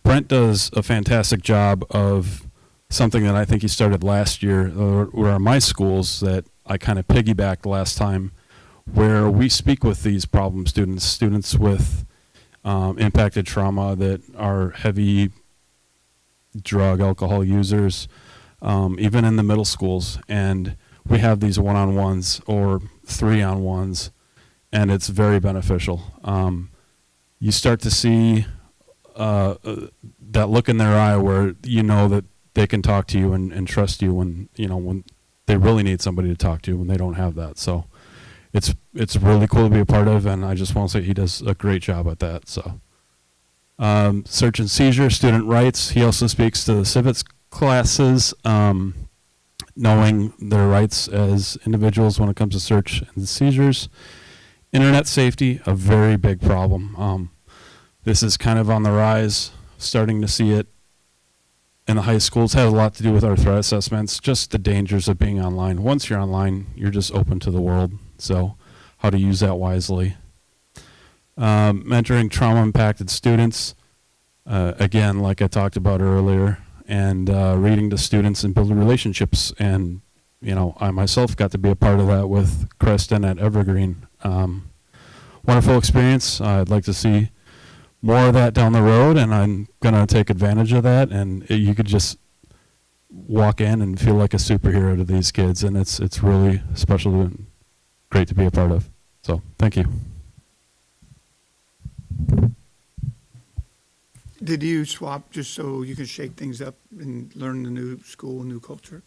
Brent does a fantastic job of something that I think he started last year, where are my schools that I kind of piggybacked last time, where we speak with these problem students with impacted trauma that are heavy drug, alcohol users, even in the middle schools. And we have these one-on-ones or 3-on-1s, and it's very beneficial. You start to see that look in their eye where that they can talk to you and trust you when they really need somebody to talk to when they don't have that. So it's really cool to be a part of, and I just want to say he does a great job at that. So search and seizure, student rights. He also speaks to the civics classes, knowing their rights as individuals when it comes to search and seizures. Internet safety, a very big problem. This is kind of on the rise, starting to see it in the high schools. Has a lot to do with our threat assessments, just the dangers of being online. Once you're online, you're just open to the world. So how to use that wisely. Mentoring trauma-impacted students, again, like I talked about earlier, and reading to students and building relationships. And, I myself got to be a part of that with Kristen at Evergreen. Wonderful experience. I'd like to see more of that down the road, and I'm going to take advantage of that. And you could just walk in and feel like a superhero to these kids, and it's really special and great to be a part of. So thank you. Did you swap just so you can shake things up and learn the new school, new culture?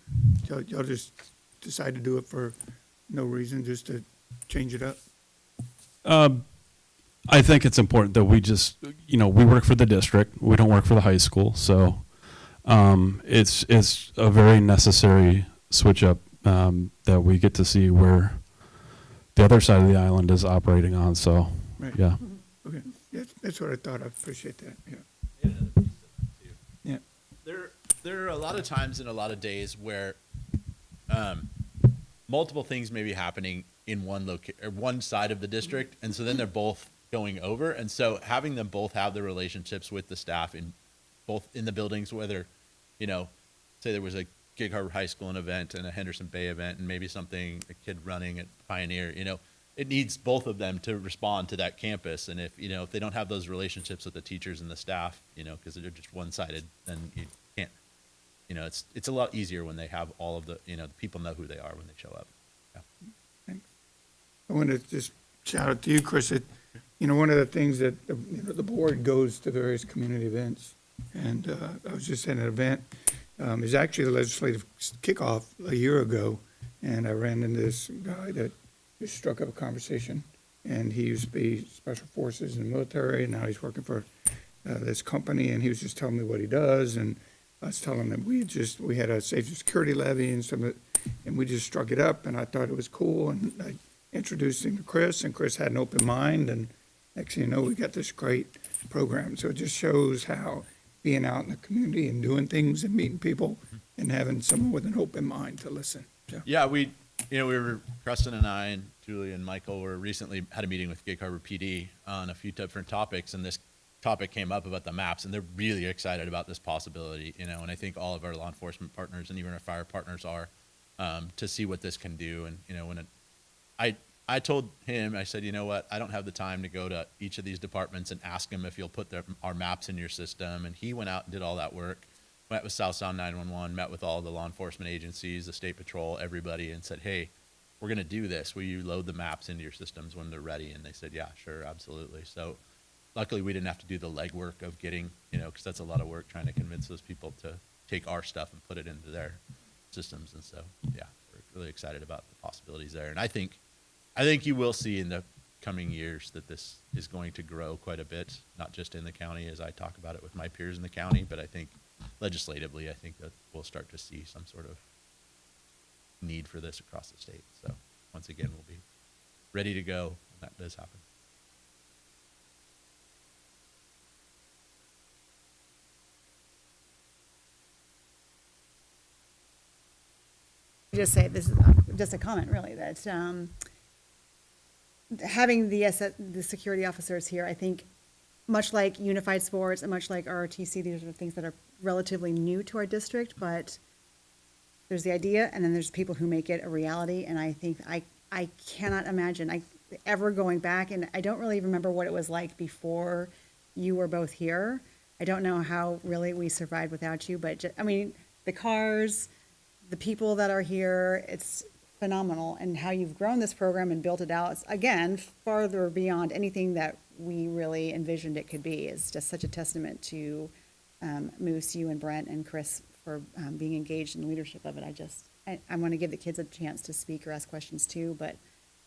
Y'all just decide to do it for no reason, just to change it up? I think it's important that we just, we work for the district. We don't work for the high school. So it's a very necessary switch up that we get to see where the other side of the island is operating on. So, right. Yeah. Okay. Yeah, that's what I thought. I appreciate that. Yeah. Yeah. There are a lot of times and a lot of days where multiple things may be happening in one side of the district, and so then they're both going over, and so having them both have the relationships with the staff in both in the buildings, whether say there was a Gig Harbor High School event and a Henderson Bay event, and maybe something, a kid running at Pioneer, it needs both of them to respond to that campus. And if they don't have those relationships with the teachers and the staff, because they're just one-sided, then you can't, it's a lot easier when they have all of the people know who they are when they show up. Yeah. I want to just shout out to you, Chris, that, one of the things that the board goes to various community events. And I was just at an event, it was actually the legislative kickoff a year ago, and I ran into this guy that just struck up a conversation. And he used to be Special Forces in the military, and now he's working for this company, and he was just telling me what he does. And I was telling him we had a safety security levy and some of it, and we just struck it up, and I thought it was cool. And I introduced him to Chris, and Chris had an open mind, and next thing you know, we got this great program. So it just shows how being out in the community and doing things and meeting people and having someone with an open mind to listen. So. Yeah, we were, Preston and I and Julie and Michael were recently had a meeting with Gig Harbor PD on a few different topics, and this topic came up about the maps, and they're really excited about this possibility, and I think all of our law enforcement partners and even our fire partners are, to see what this can do. And, when I told him, I said, you know what, I don't have the time to go to each of these departments and ask them if you'll put our maps in your system. And he went out and did all that work, met with South Sound 911, met with all the law enforcement agencies, the state patrol, everybody, and said, hey, we're going to do this. Will you load the maps into your systems when they're ready? And they said, yeah, sure, absolutely. So luckily we didn't have to do the legwork of getting, because that's a lot of work trying to convince those people to take our stuff and put it into their systems. And so, yeah, we're really excited about the possibilities there. And I think you will see in the coming years that this is going to grow quite a bit, not just in the county as I talk about it with my peers in the county, but I think legislatively, I think that we'll start to see some sort of need for this across the state. So once again, we'll be ready to go when that does happen. Just say, this is just a comment really, that having the security officers here, I think, much like Unified Sports and much like ROTC, these are things that are relatively new to our district, but there's the idea, and then there's people who make it a reality. And I think I cannot imagine ever going back, and I don't really remember what it was like before you were both here. I don't know how really we survived without you, but the cars, the people that are here, it's phenomenal. And how you've grown this program and built it out, again, farther beyond anything that we really envisioned it could be. Is just such a testament to Moose, you and Brent and Chris for being engaged in the leadership of it. I want to give the kids a chance to speak or ask questions too, but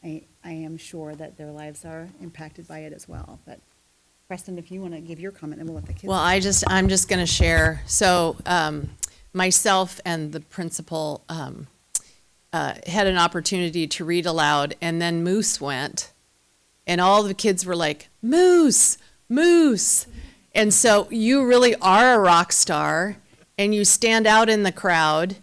I am sure that their lives are impacted by it as well. But Preston, if you want to give your comment, then we'll let the kids. Well, I'm just going to share. So myself and the principal had an opportunity to read aloud, and then Moose went, and all the kids were like, Moose, Moose. And so you really are a rock star, and you stand out in the crowd.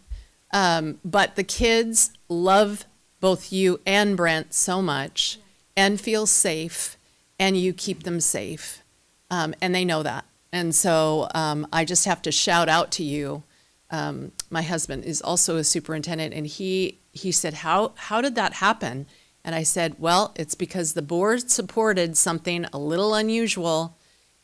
But the kids love both you and Brent so much and feel safe, and you keep them safe. And they know that. And so I just have to shout out to you. My husband is also a superintendent, and he said, how did that happen? And I said, well, it's because the board supported something a little unusual,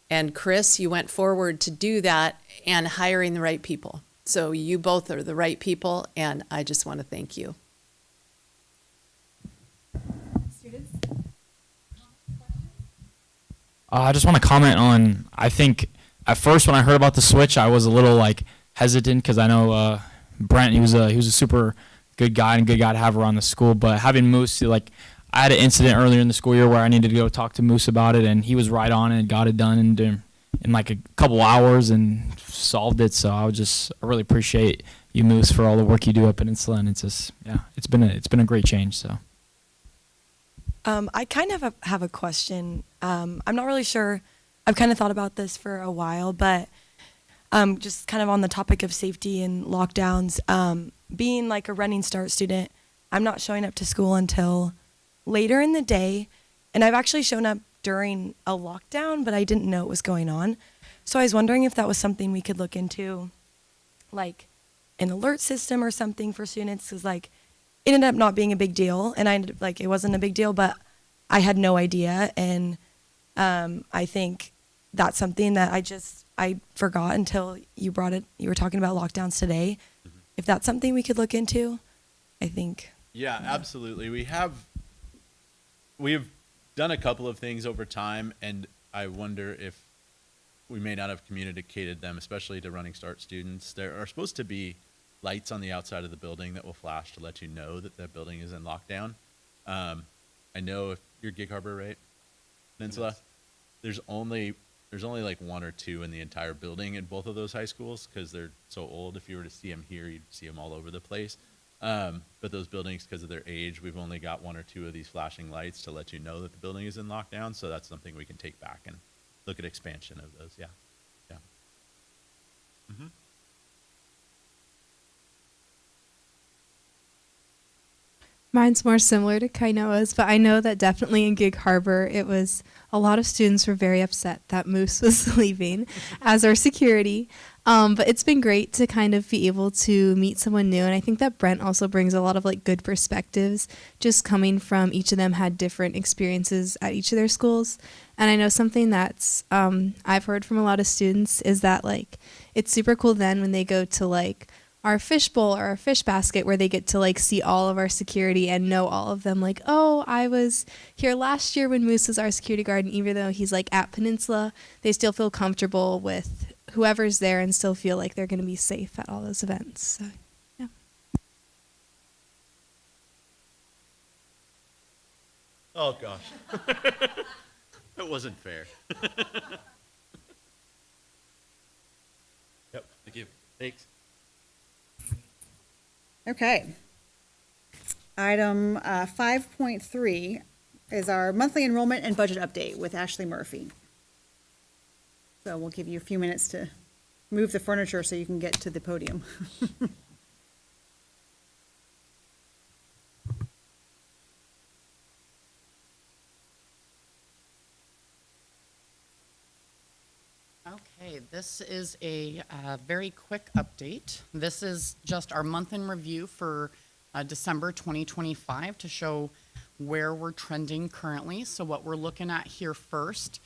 and Chris, you went forward to do that and hiring the right people. So you both are the right people, and I just want to thank you. Students? I just want to comment on, I think at first when I heard about the switch, I was a little hesitant because I know Brent, he was a super good guy and good guy to have around the school. But having Moose, I had an incident earlier in the school year where I needed to go talk to Moose about it, and he was right on it and got it done in a couple hours and solved it. So I really appreciate you, Moose, for all the work you do at Peninsula, and it's been a great change. So. I kind of have a question. I'm not really sure. I've kind of thought about this for a while, but just kind of on the topic of safety and lockdowns, being a Running Start student, I'm not showing up to school until later in the day, and I've actually shown up during a lockdown, but I didn't know what was going on. So I was wondering if that was something we could look into, an alert system or something for students, because like it ended up not being a big deal, and I ended up, like, it wasn't a big deal, but I had no idea. And I think that's something that I forgot until you brought it. You were talking about lockdowns today. If that's something we could look into, I think. Yeah, absolutely. We've done a couple of things over time, and I wonder if we may not have communicated them, especially to Running Start students. There are supposed to be lights on the outside of the building that will flash to let you know that the building is in lockdown. I know if you're Gig Harbor, right? Peninsula, there's only like one or two in the entire building in both of those high schools because they're so old. If you were to see them here, you'd see them all over the place. But those buildings, because of their age, we've only got one or two of these flashing lights to let you know that the building is in lockdown. So that's something we can take back and look at expansion of those. Yeah. Yeah. Mm-hmm. Mine's more similar to Kainoa's, but I know that definitely in Gig Harbor, it was a lot of students were very upset that Moose was leaving as our security. But it's been great to kind of be able to meet someone new. And I think that Brent also brings a lot of like good perspectives, just coming from each of them had different experiences at each of their schools. And I know something that's I've heard from a lot of students is that like it's super cool then when they go to like our fishbowl or our fish basket where they get to like see all of our security and know all of them, like, oh, I was here last year when Moose was our security guard, and even though he's like at Peninsula, they still feel comfortable with whoever's there and still feel like they're going to be safe at all those events. So yeah. Oh gosh. That wasn't fair. Yep. Thank you. Thanks. Okay. Item 5.3 is our monthly enrollment and budget update with Ashley Murphy. So we'll give you a few minutes to move the furniture so you can get to the podium. Okay, this is a very quick update. This is just our month in review for December 2025 to show where we're trending currently. So what we're looking at here first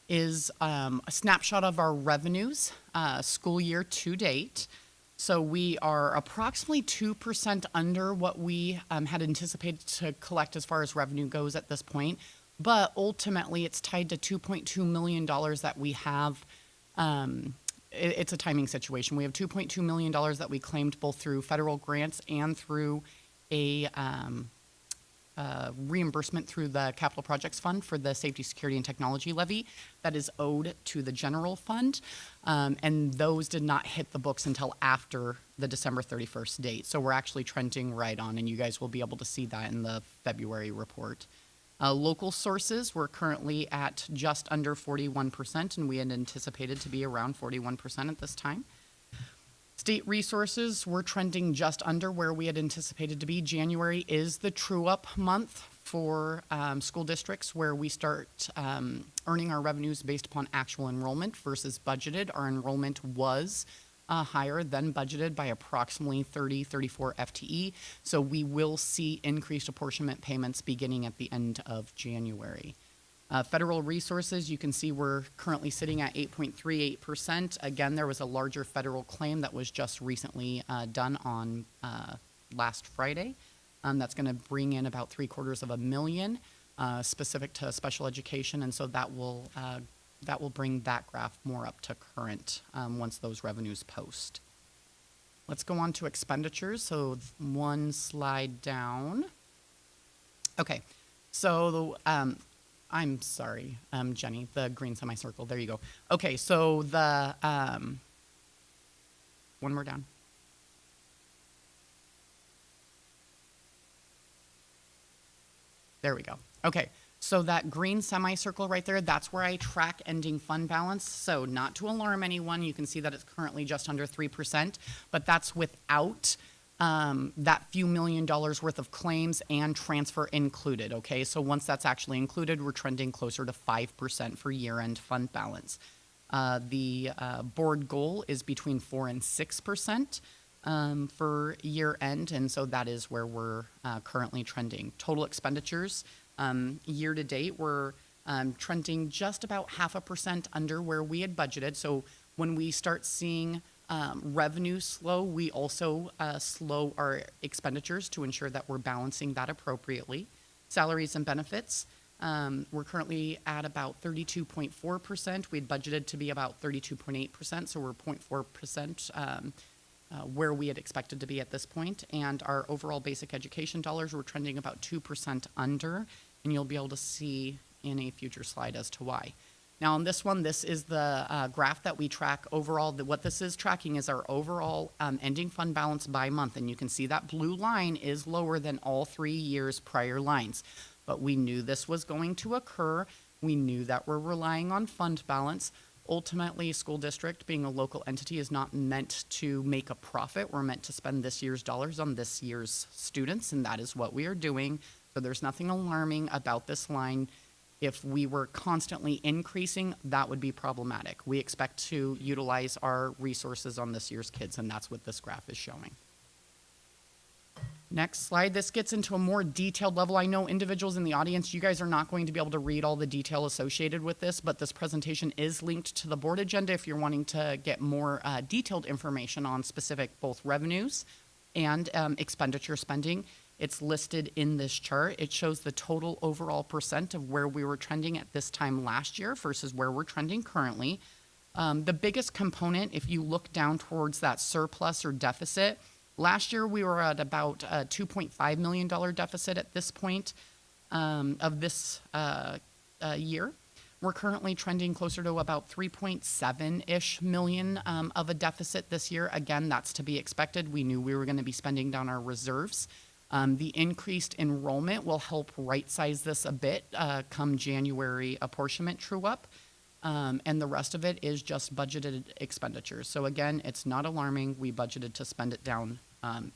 is a snapshot of our revenues school year to date. So we are approximately 2% under what we had anticipated to collect as far as revenue goes at this point. But ultimately, it's tied to $2.2 million that we have. It's a timing situation. We have $2.2 million that we claimed both through federal grants and through a reimbursement through the Capital Projects Fund for the Safety, Security, and Technology Levy that is owed to the general fund. And those did not hit the books until after the December 31st date. So we're actually trending right on, and you guys will be able to see that in the February report. Local sources, we're currently at just under 41%, and we had anticipated to be around 41% at this time. State resources, we're trending just under where we had anticipated to be. January is the true-up month for school districts where we start earning our revenues based upon actual enrollment versus budgeted. Our enrollment was higher than budgeted by approximately 34 FTE. So we will see increased apportionment payments beginning at the end of January. Federal resources, you can see we're currently sitting at 8.38%. Again, there was a larger federal claim that was just recently done on last Friday. That's going to bring in about $750,000 specific to special education, and so that will bring that graph more up to current once those revenues post. Let's go on to expenditures. So one slide down. Okay, so I'm sorry, Jenny, the green semicircle, there you go. Okay, so the, one more down. There we go. Okay. So that green semicircle right there, that's where I track ending fund balance. So not to alarm anyone, you can see that it's currently just under 3%, but that's without that few $1 million worth of claims and transfer included, okay? So once that's actually included, we're trending closer to 5% for year-end fund balance. The board goal is between 4 and 6%. for year end, and so that is where we're currently trending. Total expenditures, year to date, we're trending just about 0.5% under where we had budgeted. So when we start seeing revenue slow, we also slow our expenditures to ensure that we're balancing that appropriately. Salaries and benefits, we're currently at about 32.4%. We had budgeted to be about 32.8%, so we're 0.4% where we had expected to be at this point. And our overall basic education dollars, we're trending about 2% under, and you'll be able to see in a future slide as to why. Now on this one, this is the graph that we track overall. What this is tracking is our overall ending fund balance by month, and you can see that blue line is lower than all 3 years prior lines. But we knew this was going to occur. We knew that we're relying on fund balance. Ultimately, school district, being a local entity, is not meant to make a profit. We're meant to spend this year's dollars on this year's students, and that is what we are doing. So there's nothing alarming about this line. If we were constantly increasing, that would be problematic. We expect to utilize our resources on this year's kids, and that's what this graph is showing. Next slide. This gets into a more detailed level. I know individuals in the audience, you guys are not going to be able to read all the detail associated with this, but this presentation is linked to the board agenda if you're wanting to get more detailed information on specific both revenues and expenditure spending. It's listed in this chart. It shows the total overall percent of where we were trending at this time last year versus where we're trending currently. The biggest component, if you look down towards that surplus or deficit, last year we were at about a $2.5 million deficit at this point of this year. We're currently trending closer to about 3.7-ish million of a deficit this year. Again, that's to be expected. We knew we were going to be spending down our reserves. The increased enrollment will help right-size this a bit come January apportionment true-up. And the rest of it is just budgeted expenditures. So again, it's not alarming. We budgeted to spend it down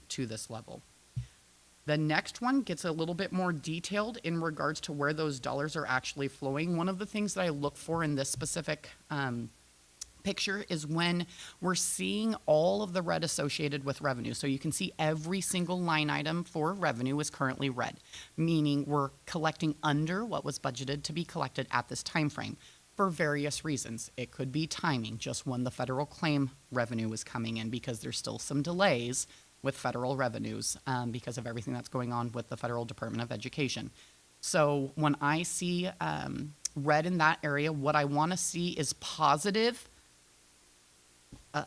to this level. The next one gets a little bit more detailed in regards to where those dollars are actually flowing. One of the things that I look for in this specific picture is when we're seeing all of the red associated with revenue. So you can see every single line item for revenue is currently red, meaning we're collecting under what was budgeted to be collected at this time frame for various reasons. It could be timing, just when the federal claim revenue is coming in, because there's still some delays with federal revenues because of everything that's going on with the Federal Department of Education. So when I see red in that area, what I want to see is positive.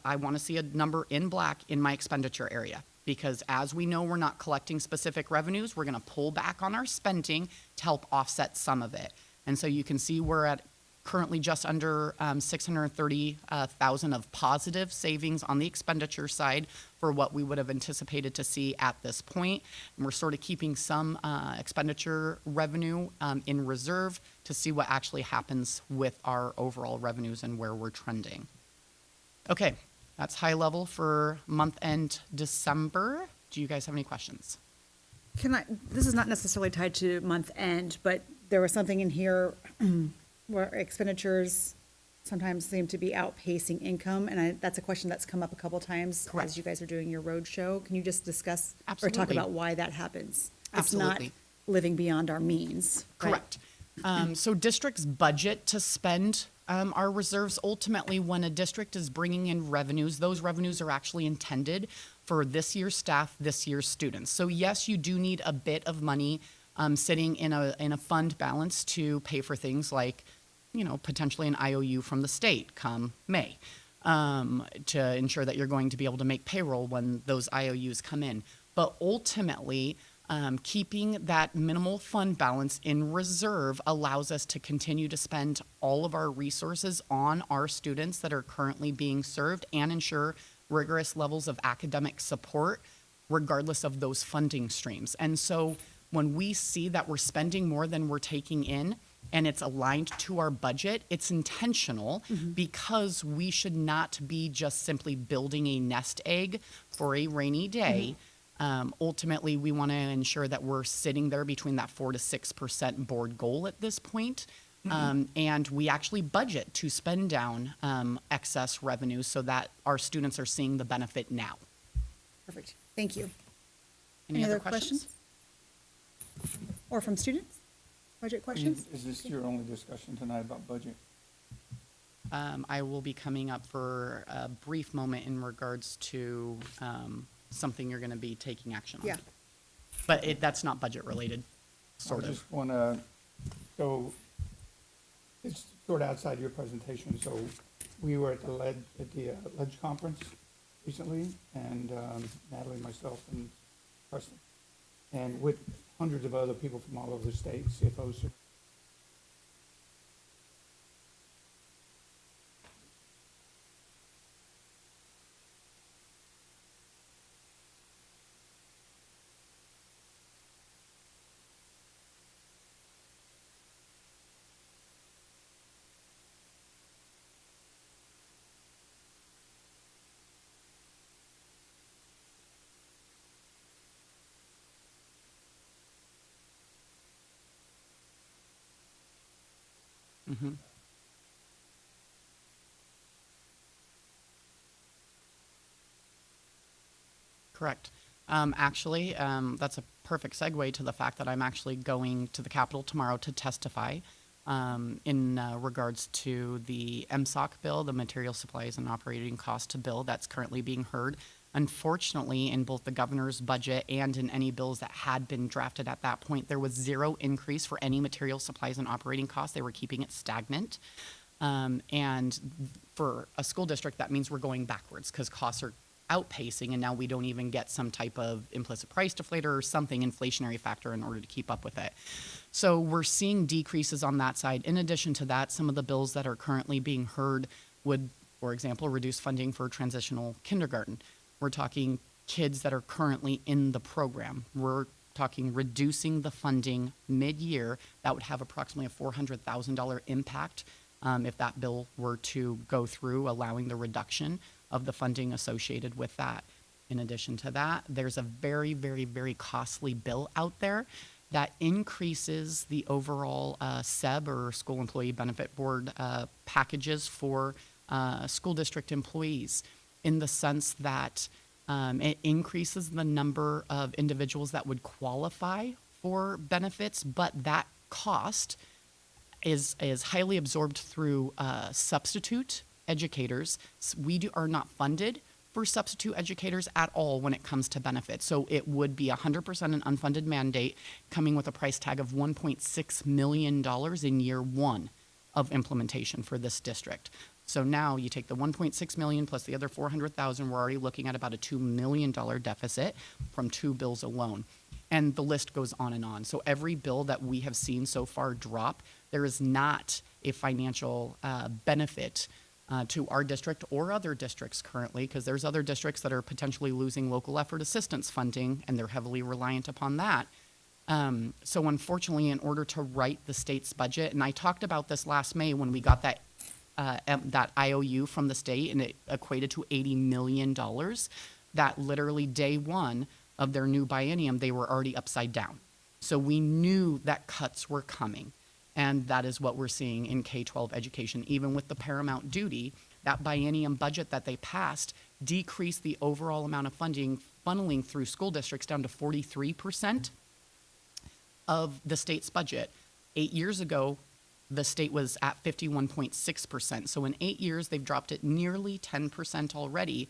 I want to see a number in black in my expenditure area, because as we know, we're not collecting specific revenues. We're going to pull back on our spending to help offset some of it. And so you can see we're at currently just under 630,000 of positive savings on the expenditure side for what we would have anticipated to see at this point. And we're sort of keeping some expenditure revenue in reserve to see what actually happens with our overall revenues and where we're trending. Okay, that's high level for month end December. Do you guys have any questions? This is not necessarily tied to month end, but there was something in here where expenditures sometimes seem to be outpacing income, and that's a question that's come up a couple times as you guys are doing your road show. Can you just discuss or talk about why that happens? Absolutely. It's not living beyond our means. Correct. So districts budget to spend our reserves. Ultimately, when a district is bringing in revenues, those revenues are actually intended for this year's staff, this year's students. So yes, you do need a bit of money sitting in a fund balance to pay for things like, you know, potentially an IOU from the state come May, to ensure that you're going to be able to make payroll when those IOUs come in. But ultimately, keeping that minimal fund balance in reserve allows us to continue to spend all of our resources on our students that are currently being served and ensure rigorous levels of academic support regardless of those funding streams. And so when we see that we're spending more than we're taking in and it's aligned to our budget, it's intentional because we should not be just simply building a nest egg for a rainy day. Ultimately, we want to ensure that we're sitting there between that 4 to 6% board goal at this point. And we actually budget to spend down excess revenue so that our students are seeing the benefit now. Perfect. Thank you. Any other questions? Or from students? Budget questions? Is this your only discussion tonight about budget? I will be coming up for a brief moment in regards to something you're going to be taking action on. Yeah. But that's not budget related, sort I of. just want to, so it's sort of outside your presentation. So we were at the Ledge Conference recently, and Natalie, myself, and Preston, and with hundreds of other people from all over the state, CFOs. Mm-hmm. Correct. Actually, that's a perfect segue to the fact that I'm actually going to the Capitol tomorrow to testify in regards to the MSOC bill, the Material Supplies and Operating Cost bill that's currently being heard. Unfortunately, in both the governor's budget and in any bills that had been drafted at that point, there was zero increase for any material supplies and operating costs. They were keeping it stagnant. And for a school district, that means we're going backwards because costs are outpacing, and now we don't even get some type of implicit price deflator or something inflationary factor in order to keep up with it. So we're seeing decreases on that side. In addition to that, some of the bills that are currently being heard would, for example, reduce funding for transitional kindergarten. We're talking kids that are currently in the program. We're talking reducing the funding mid-year. That would have approximately a $400,000 impact if that bill were to go through, allowing the reduction of the funding associated with that. In addition to that, there's a very, very, very costly bill out there that increases the overall SEB, or School Employee Benefit Board, packages for school district employees, in the sense that it increases the number of individuals that would qualify for benefits, but that cost is highly absorbed through substitute educators. We are not funded for substitute educators at all when it comes to benefits. So it would be 100% an unfunded mandate, coming with a price tag of $1.6 million in year one of implementation for this district. So now you take the 1.6 million plus the other 400,000, we're already looking at about a $2 million deficit from 2 bills alone. And the list goes on and on. So every bill that we have seen so far drop, there is not a financial benefit to our district or other districts currently, because there's other districts that are potentially losing local effort assistance funding, and they're heavily reliant upon that. So unfortunately, in order to write the state's budget, and I talked about this last May when we got that IOU from the state, and it equated to $80 million, that literally day one of their new biennium, they were already upside down. So we knew that cuts were coming. And that is what we're seeing in K-12 education. Even with the paramount duty, that biennium budget that they passed decreased the overall amount of funding funneling through school districts down to 43% of the state's budget. 8 years ago, the state was at 51.6%. So in 8 years, they've dropped it nearly 10% already.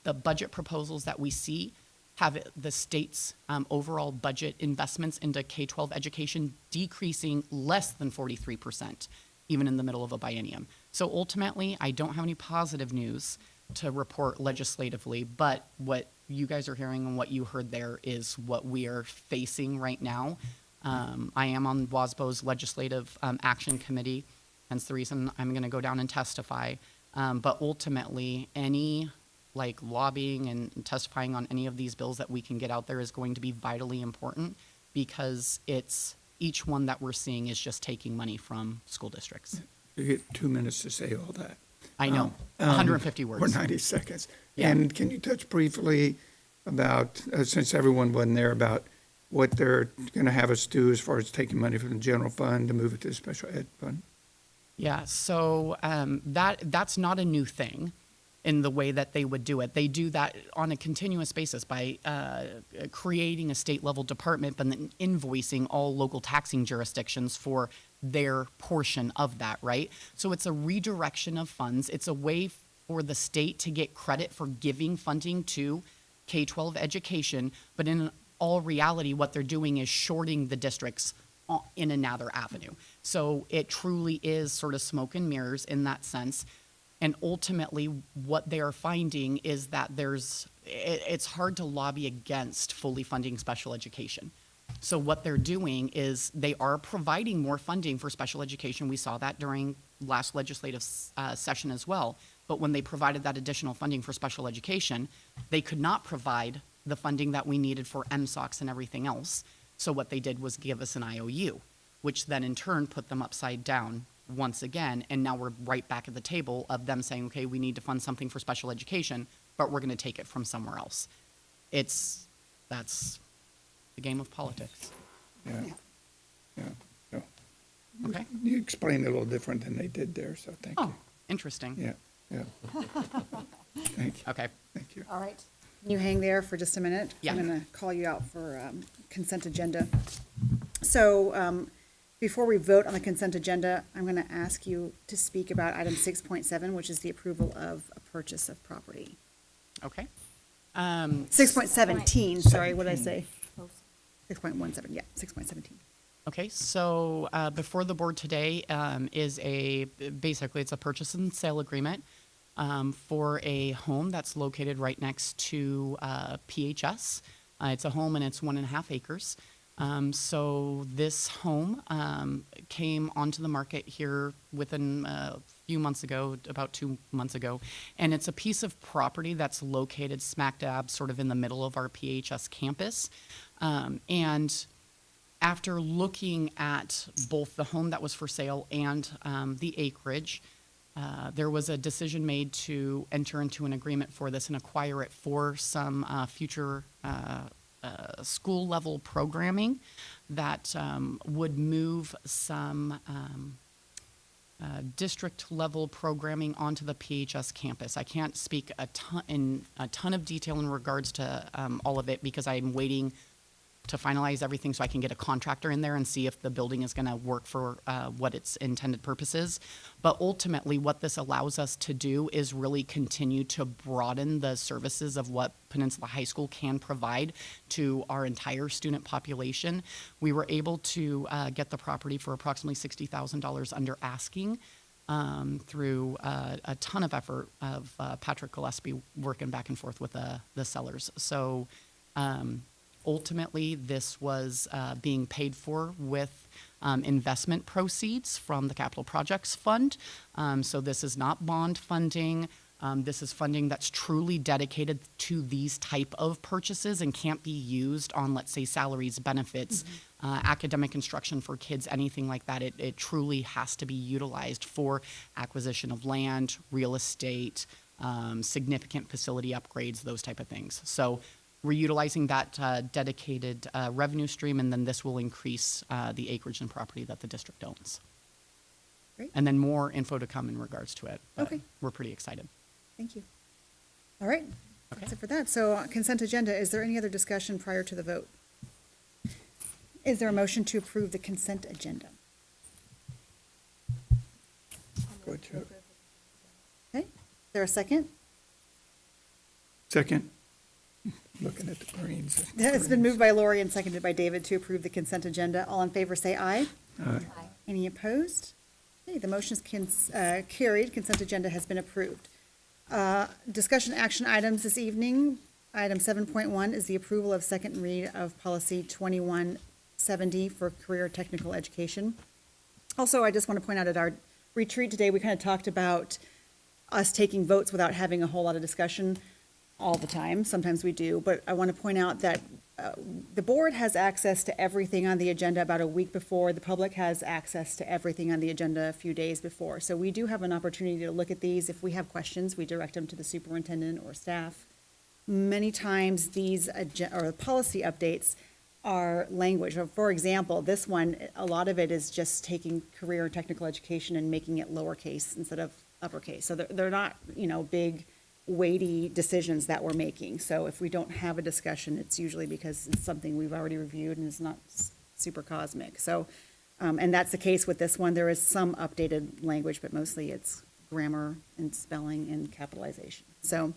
The budget proposals that we see have the state's overall budget investments into K-12 education decreasing less than 43%, even in the middle of a biennium. So ultimately, I don't have any positive news to report legislatively, but what you guys are hearing and what you heard there is what we are facing right now. I am on WASBO's Legislative Action Committee, hence the reason I'm going to go down and testify. But ultimately, any lobbying and testifying on any of these bills that we can get out there is going to be vitally important, because it's each one that we're seeing is just taking money from school districts. You get 2 minutes to say all that. I know, 150 words. Or 90 seconds. Yeah. And can you touch briefly about, since everyone wasn't there, about what they're going to have us do as far as taking money from the general fund to move it to the special ed fund? Yeah, so that's not a new thing. in the way that they would do it. They do that on a continuous basis by creating a state level department, but then invoicing all local taxing jurisdictions for their portion of that, right? So it's a redirection of funds. It's a way for the state to get credit for giving funding to K-12 education, but in all reality, what they're doing is shorting the districts in another avenue. So it truly is sort of smoke and mirrors in that sense. And ultimately, what they are finding is that it's hard to lobby against fully funding special education. So what they're doing is they are providing more funding for special education. We saw that during last legislative session as well. But when they provided that additional funding for special education, they could not provide the funding that we needed for MSOCs and everything else. So what they did was give us an IOU, which then in turn put them upside down once again, and now we're right back at the table of them saying, okay, we need to fund something for special education, but we're going to take it from somewhere else. That's the game of politics. Yeah. So, Okay. you explained it a little different than they did there, so thank you. Oh, interesting. Yeah. Thank you. Okay. Thank you. All right. Can you hang there for just a minute? Yeah. I'm going to call you out for consent agenda. So before we vote on the consent agenda, I'm going to ask you to speak about item 6.7, which is the approval of a purchase of property. Okay. 6.17, sorry, what did I say? 6.17, yeah, 6.17. Okay, so before the board today is basically it's a purchase and sale agreement for a home that's located right next to PHS. It's a home and it's 1.5 acres. So this home came onto the market here within a few months ago, about 2 months ago, and it's a piece of property that's located smack dab sort of in the middle of our PHS campus. And after looking at both the home that was for sale and the acreage, there was a decision made to enter into an agreement for this and acquire it for some future school level programming that would move some district level programming onto the PHS campus. I can't speak a ton of detail in regards to all of it because I'm waiting to finalize everything so I can get a contractor in there and see if the building is going to work for what its intended purpose is. But ultimately, what this allows us to do is really continue to broaden the services of what Peninsula High School can provide to our entire student population. We were able to get the property for approximately $60,000 under asking through a ton of effort of Patrick Gillespie working back and forth with the sellers. So ultimately, this was being paid for with investment proceeds from the Capital Projects Fund. So this is not bond funding. This is funding that's truly dedicated to these type of purchases and can't be used on, let's say, salaries, benefits, academic instruction for kids, anything like that. It truly has to be utilized for acquisition of land, real estate, significant facility upgrades, those type of things. So we're utilizing that dedicated revenue stream, and then this will increase the acreage and property that the district owns. Great. And then more info to come in regards to it. But Okay. we're pretty excited. Thank you. All right, that's it for that. So consent agenda, is there any other discussion prior to the vote? Is there a motion to approve the consent agenda? Go to Okay, is there a second? second. Looking at the greens. It's been moved by Lori and seconded by David to approve the consent agenda. All in favor, say aye. Aye. Any opposed? Okay, the motion is carried. Consent agenda has been approved. Discussion action items this evening. Item 7.1 is the approval of second read of policy 2170 for career technical education. Also, I just want to point out at our retreat today, we kind of talked about us taking votes without having a whole lot of discussion all the time. Sometimes we do, but I want to point out that the board has access to everything on the agenda about a week before. The public has access to everything on the agenda a few days before. So we do have an opportunity to look at these. If we have questions, we direct them to the superintendent or staff. Many times these policy updates are language. For example, this one, a lot of it is just taking career and technical education and making it lowercase instead of uppercase. So they're not, big weighty decisions that we're making. So if we don't have a discussion, it's usually because it's something we've already reviewed and is not super cosmic. So, and that's the case with this one. There is some updated language, but mostly it's grammar and spelling and capitalization. So,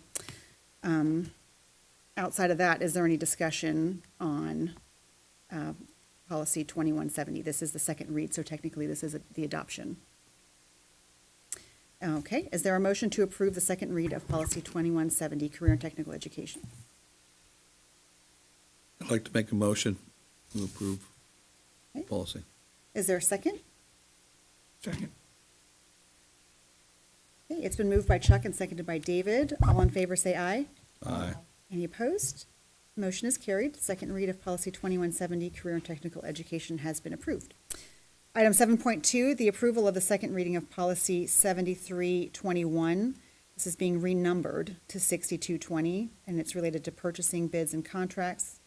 outside of that, is there any discussion on policy 2170? This is the second read, so technically this is the adoption. Okay, is there a motion to approve the second read of policy 2170, career and technical education? I'd like to make a motion to approve Okay. policy. Is there a second? Second. Okay, it's been moved by Chuck and seconded by David. All in favor, say aye. Aye. Any opposed? Motion is carried. Second read of policy 2170, career and technical education has been approved. Item 7.2, the approval of the second reading of policy 7321. This is being renumbered to 6220, and it's related to purchasing, bids, and contracts,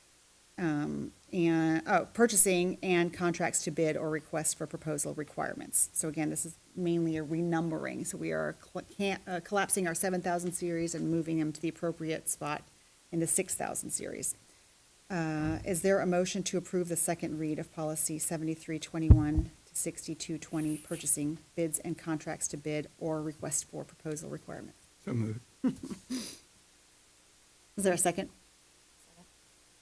purchasing and contracts to bid or request for proposal requirements. So again, this is mainly a renumbering. So we are collapsing our 7,000 series and moving them to the appropriate spot in the 6,000 series. Is there a motion to approve the second read of policy 7321 to 6220, purchasing, bids, and contracts to bid or request for proposal requirements? So moved. Is there a second?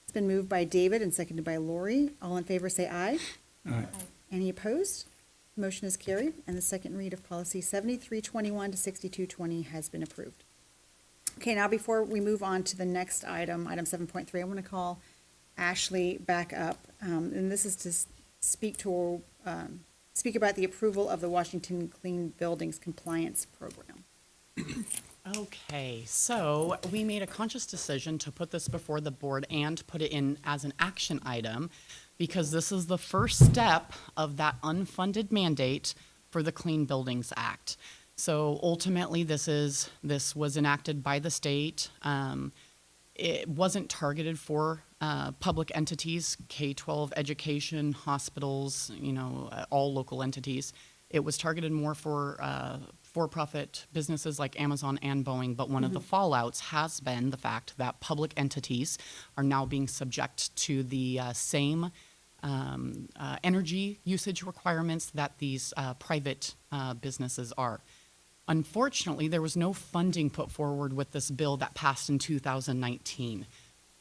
It's been moved by David and seconded by Lori. All in favor, say aye. Aye. Any opposed? Motion is carried, and the second read of policy 7321 to 6220 has been approved. Okay, now before we move on to the next item, item 7.3, I want to call Ashley back up, and this is to speak about the approval of the Washington Clean Buildings Compliance Program. Okay, so we made a conscious decision to put this before the board and put it in as an action item because this is the first step of that unfunded mandate for the Clean Buildings Act. So ultimately, this was enacted by the state. It wasn't targeted for public entities, K-12 education, hospitals, all local entities. It was targeted more for-profit businesses like Amazon and Boeing, but one of the fallouts has been the fact that public entities are now being subject to the same energy usage requirements that these private businesses are. Unfortunately, there was no funding put forward with this bill that passed in 2019.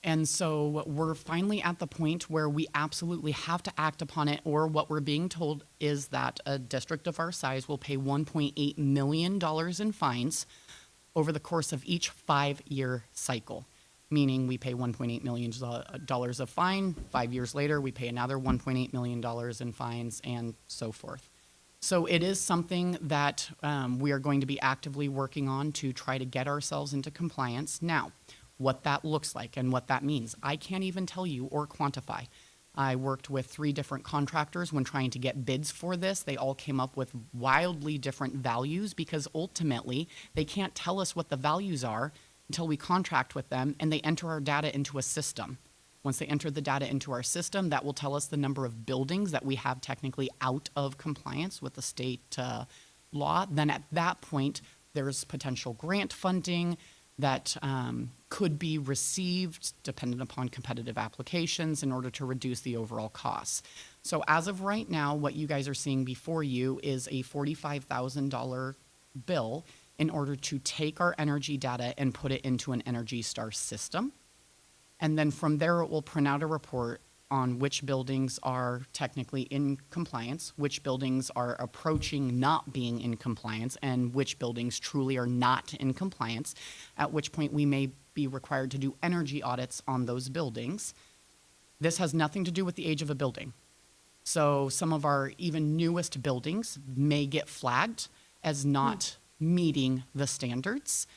And so we're finally at the point where we absolutely have to act upon it, or what we're being told is that a district of our size will pay $1.8 million in fines over the course of each 5-year cycle, meaning we pay $1.8 million of fine. 5 years later, we pay another $1.8 million in fines, and so forth. So it is something that we are going to be actively working on to try to get ourselves into compliance. Now, what that looks like and what that means, I can't even tell you or quantify. I worked with 3 different contractors when trying to get bids for this. They all came up with wildly different values because ultimately they can't tell us what the values are until we contract with them and they enter our data into a system. Once they enter the data into our system, that will tell us the number of buildings that we have technically out of compliance with the state law. Then at that point, there's potential grant funding that could be received dependent upon competitive applications in order to reduce the overall costs. So as of right now, what you guys are seeing before you is a $45,000 bill in order to take our energy data and put it into an Energy Star system. And then from there, it will print out a report on which buildings are technically in compliance, which buildings are approaching not being in compliance, and which buildings truly are not in compliance, at which point we may be required to do energy audits on those buildings. This has nothing to do with the age of a building. So some of our even newest buildings may get flagged as not meeting the standards.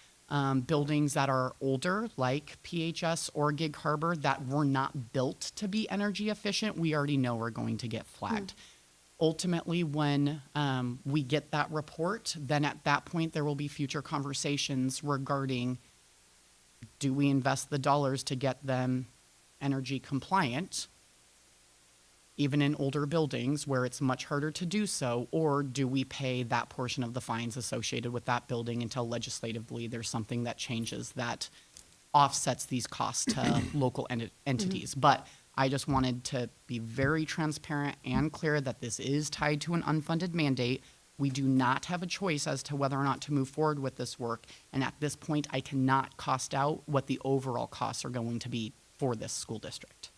Buildings that are older, like PHS or Gig Harbor, that were not built to be energy efficient, we already know we're going to get flagged. Ultimately, when we get that report, then at that point there will be future conversations regarding, do we invest the dollars to get them energy compliant, even in older buildings where it's much harder to do so, or do we pay that portion of the fines associated with that building until legislatively there's something that changes that offsets these costs to local entities? But I just wanted to be very transparent and clear that this is tied to an unfunded mandate. We do not have a choice as to whether or not to move forward with this work. And at this point, I cannot cost out what the overall costs are going to be for this school district.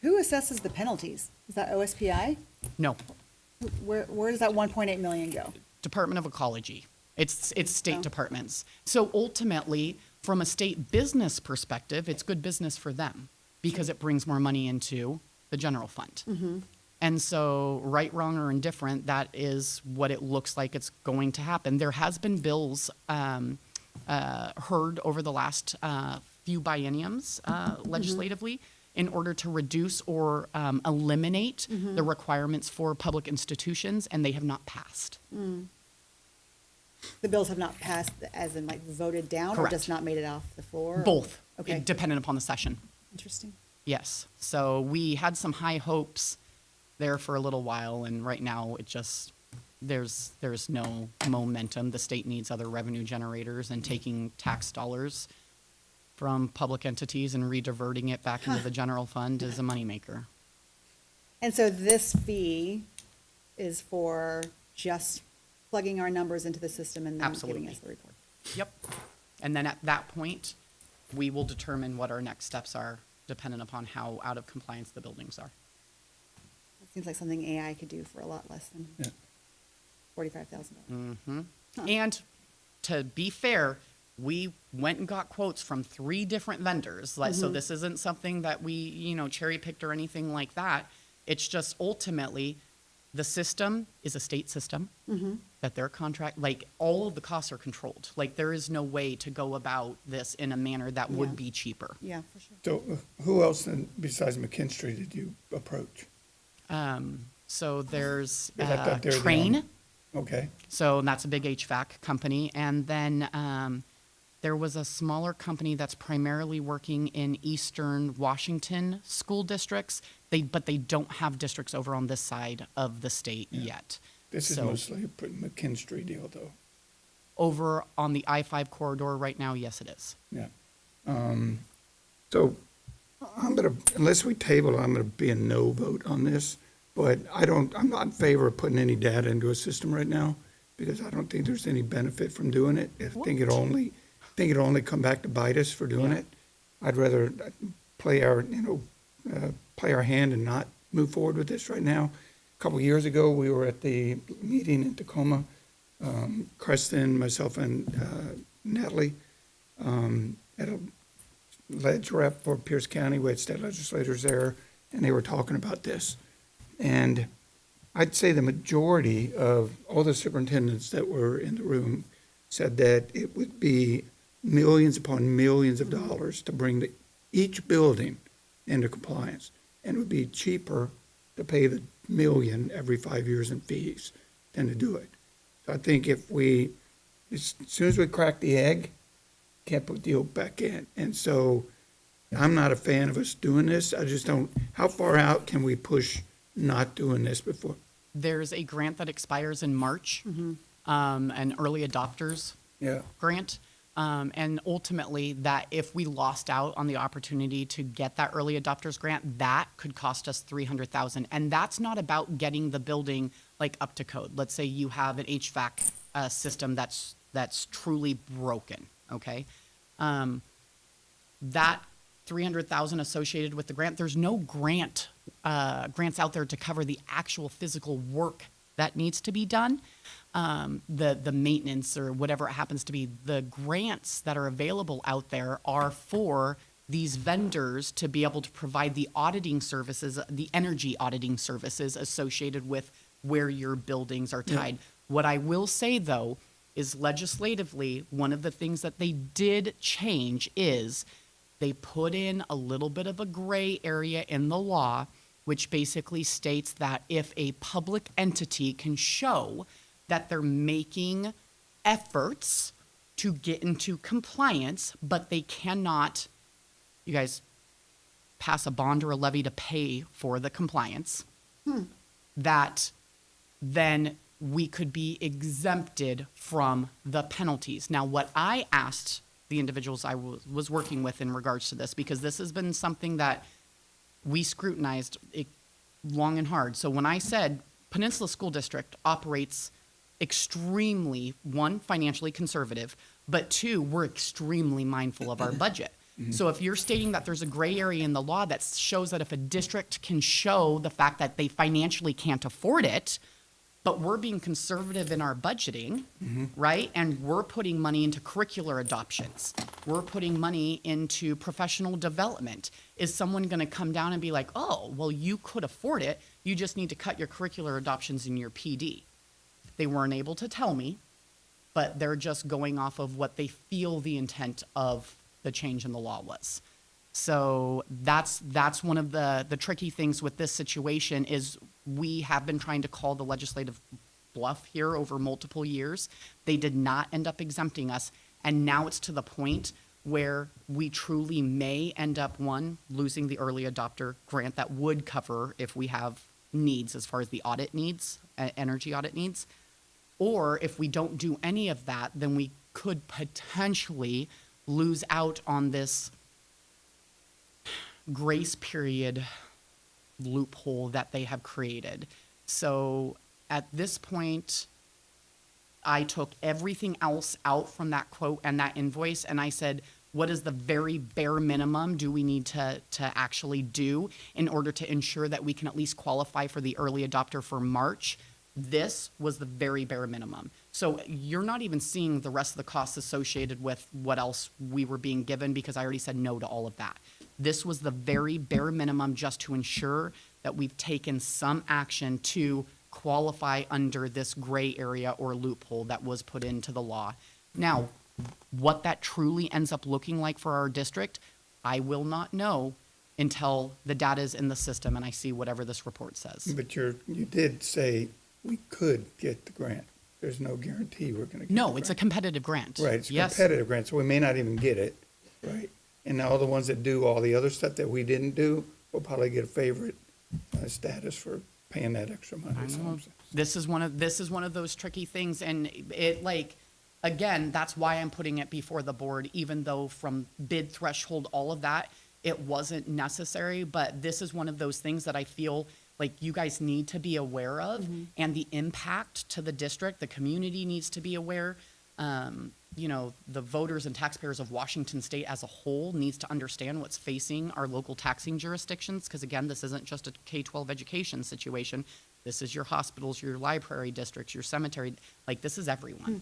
Who assesses the penalties? Is that OSPI? No. Where does that 1.8 million go? Department of Ecology. It's state departments. So ultimately, from a state business perspective, it's good business for them because it brings more money into the general fund. And so, right, wrong, or indifferent, that is what it looks like it's going to happen. There has been bills heard over the last few bienniums legislatively in order to reduce or eliminate the requirements for public institutions, and they have not passed. The bills have not passed as in like voted down or Correct. just not made it off the floor? Both, Okay. dependent upon the session. Interesting. Yes. So we had some high hopes there for a little while, and right now it just there's no momentum. The state needs other revenue generators, and taking tax dollars from public entities and rediverting it back into the general fund is a moneymaker. And so this fee is for just plugging our numbers into the system and then Absolutely. giving us the report? Yep. And then at that point, we will determine what our next steps are, dependent upon how out of compliance the buildings are. It seems like something AI could do for a lot less than $45,000. And to be fair, we went and got quotes from 3 different vendors. So this isn't something that we, cherry picked or anything like that. It's just ultimately the system is a state system that their contract, like all of the costs are controlled. Like there is no way to go about this in a manner that would be cheaper. Yeah, for sure. So who else then besides McKinstry did you approach? So there's I thought they were the Train. only- Okay. So that's a big HVAC company. And then there was a smaller company that's primarily working in Eastern Washington school districts. But they don't have districts over on this side of the state yet. This is So mostly a McKinstry deal, though. over on the I-5 corridor right now, yes, it is. Yeah. So unless we table it, I'm gonna be a no vote on this. But I'm not in favor of putting any data into a system right now because I don't think there's any benefit from doing it. I think it'll only come back to bite us for doing it. I'd rather play our hand and not move forward with this right now. A couple of years ago, we were at the meeting in Tacoma. Creston, myself, and Natalie had a ledge rep for Pierce County. We had state legislators there, and they were talking about this. And I'd say the majority of all the superintendents that were in the room said that it would be millions upon millions of dollars to bring each building into compliance. And it would be cheaper to pay the million every 5 years in fees than to do it. So I think as soon as we crack the egg, can't put the yolk back in. And so I'm not a fan of us doing this. I just don't, how far out can we push not doing this before? There's a grant that expires in March, an early adopters grant. And ultimately, that if we lost out on the opportunity to get that early adopters grant, that could cost us $300,000. And that's not about getting the building like up to code. Let's say you have an HVAC system that's truly broken. Okay, that $300,000 associated with the grant. There's no grants out there to cover the actual physical work that needs to be done. The maintenance or whatever it happens to be, the grants that are available out there are for these vendors to be able to provide the auditing services, the energy auditing services associated with where your buildings are tied. What I will say though is legislatively, one of the things that they did change is they put in a little bit of a gray area in the law, which basically states that if a public entity can show that they're making efforts to get into compliance, but they cannot, you guys pass a bond or a levy to pay for the compliance, that then we could be exempted from the penalties. Now, what I asked the individuals I was working with in regards to this, because this has been something that we scrutinized long and hard. So when I said Peninsula School District operates extremely, one, financially conservative, but two, we're extremely mindful of our budget. So if you're stating that there's a gray area in the law that shows that if a district can show the fact that they financially can't afford it, but we're being conservative in our budgeting, right? And we're putting money into curricular adoptions. We're putting money into professional development. Is someone going to come down and be like, oh, well, you could afford it. You just need to cut your curricular adoptions in your PD. They weren't able to tell me, but they're just going off of what they feel the intent of the change in the law was. So that's one of the tricky things with this situation is we have been trying to call the legislative bluff here over multiple years. They did not end up exempting us. And now it's to the point where we truly may end up, one, losing the early adopter grant that would cover if we have needs as far as the audit needs, energy audit needs. Or if we don't do any of that, then we could potentially lose out on this grace period loophole that they have created. So at this point, I took everything else out from that quote and that invoice, and I said, what is the very bare minimum do we need to actually do in order to ensure that we can at least qualify for the early adopter for March? This was the very bare minimum. So you're not even seeing the rest of the costs associated with what else we were being given because I already said no to all of that. This was the very bare minimum just to ensure that we've taken some action to qualify under this gray area or loophole that was put into the law. Now, what that truly ends up looking like for our district, I will not know until the data is in the system and I see whatever this report says. But you did say we could get the grant. There's no guarantee we're going to get No, the it's a grant. competitive grant. Right, it's a Yes. competitive grant, so we may not even get it, right? And all the ones that do all the other stuff that we didn't do will probably get a favorite status for paying that extra money. I So know. I'm saying- This is one of those tricky things, and it again, that's why I'm putting it before the board, even though from bid threshold, all of that, it wasn't necessary. But this is one of those things that I feel like you guys need to be aware of, and the impact to the district, the community needs to be aware. The voters and taxpayers of Washington State as a whole needs to understand what's facing our local taxing jurisdictions. Because again, this isn't just a K-12 education situation. This is your hospitals, your library districts, your cemetery. Like, this is everyone.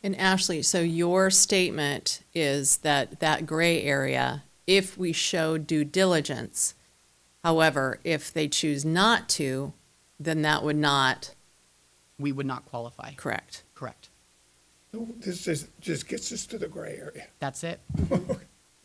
And Ashley, so your statement is that gray area, if we show due diligence, however, if they choose not to, then that would not. We would not qualify. Correct. Correct. So this just gets us to the gray area. That's it.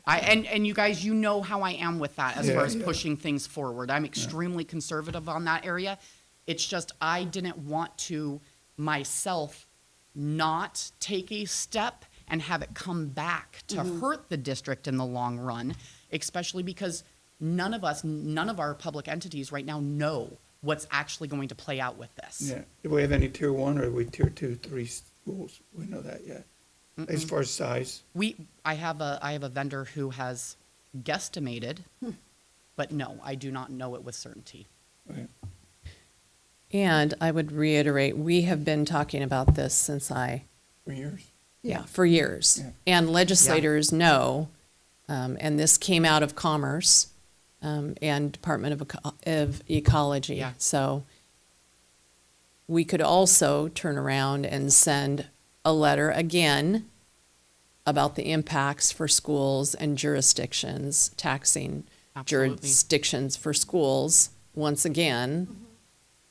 And you guys, you know how I am with that as Yeah, far as yeah. pushing things forward. I'm extremely conservative on that area. It's just I didn't want to myself not take a step and have it come back to hurt the district in the long run, especially because none of our public entities right now know what's actually going to play out with this. Yeah. Do we have any tier 1 or are we tier 2, 3 schools? We know that yet. As far as size? I have a vendor who has guesstimated, but no, I do not know it with certainty. Okay. And I would reiterate, we have been talking about this since For years. for years. Yeah. And legislators know, and this came out of Commerce and Department of Ecology. Yeah. So we could also turn around and send a letter again about the impacts for schools and jurisdictions, taxing Absolutely. jurisdictions for schools once again.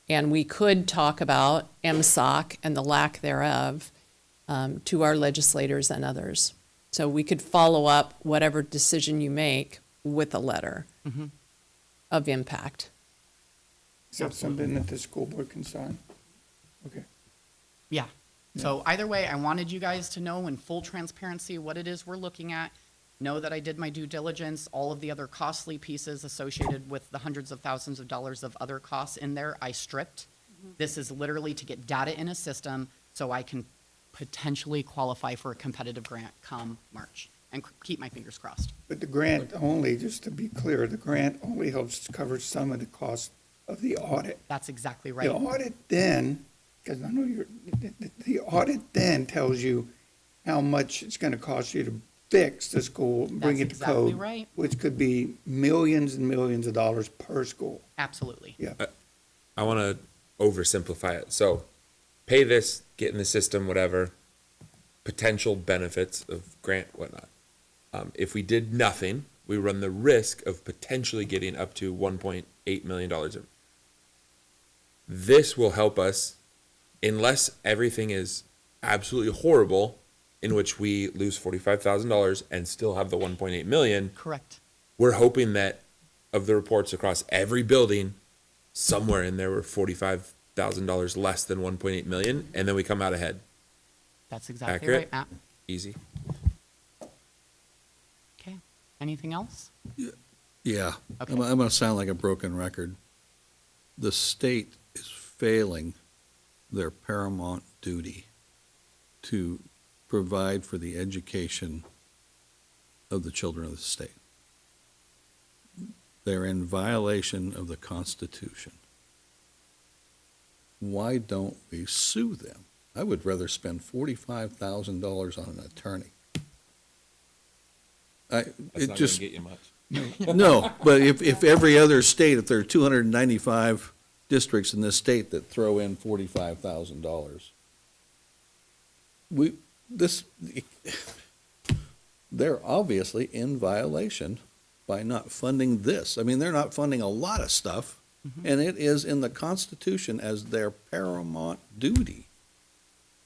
And we could talk about MSOC and the lack thereof to our legislators and others. So we could follow up whatever decision you make with a letter of impact. Is that something that the school board can sign? Okay. Yeah. So either way, I wanted you guys to know in full transparency what it is we're looking at. know that I did my due diligence. All of the other costly pieces associated with the hundreds of thousands of dollars of other costs in there, I stripped. This is literally to get data in a system so I can potentially qualify for a competitive grant come March, and keep my fingers crossed. But the grant only, just to be clear, the grant only helps cover some of the cost of the audit. That's exactly right. The audit then, because I know the audit then tells you how much it's gonna cost you to fix the school, bring it That's to code. exactly right. Which could be millions and millions of dollars per school. Absolutely. Yeah. I want to oversimplify it. So, pay this, get in the system, whatever. Potential benefits of grant, whatnot. If we did nothing, we run the risk of potentially getting up to $1.8 million. This will help us, unless everything is absolutely horrible, in which we lose $45,000 and still have the 1.8 million. Correct. We're hoping that of the reports across every building, somewhere in there were $45,000 less than 1.8 million, and then we come out ahead. That's exactly Accurate? right, Matt. Easy. Okay. Anything else? Yeah, Okay. I'm going to sound like a broken record. The state is failing their paramount duty to provide for the education of the children of the state. They're in violation of the Constitution. Why don't we sue them? I would rather spend $45,000 on an attorney. That's not going to get you much. No, but if every other state, if there are 295 districts in this state that throw in $45,000, they're obviously in violation by not funding this. I mean, they're not funding a lot of stuff, and it is in the Constitution as their paramount duty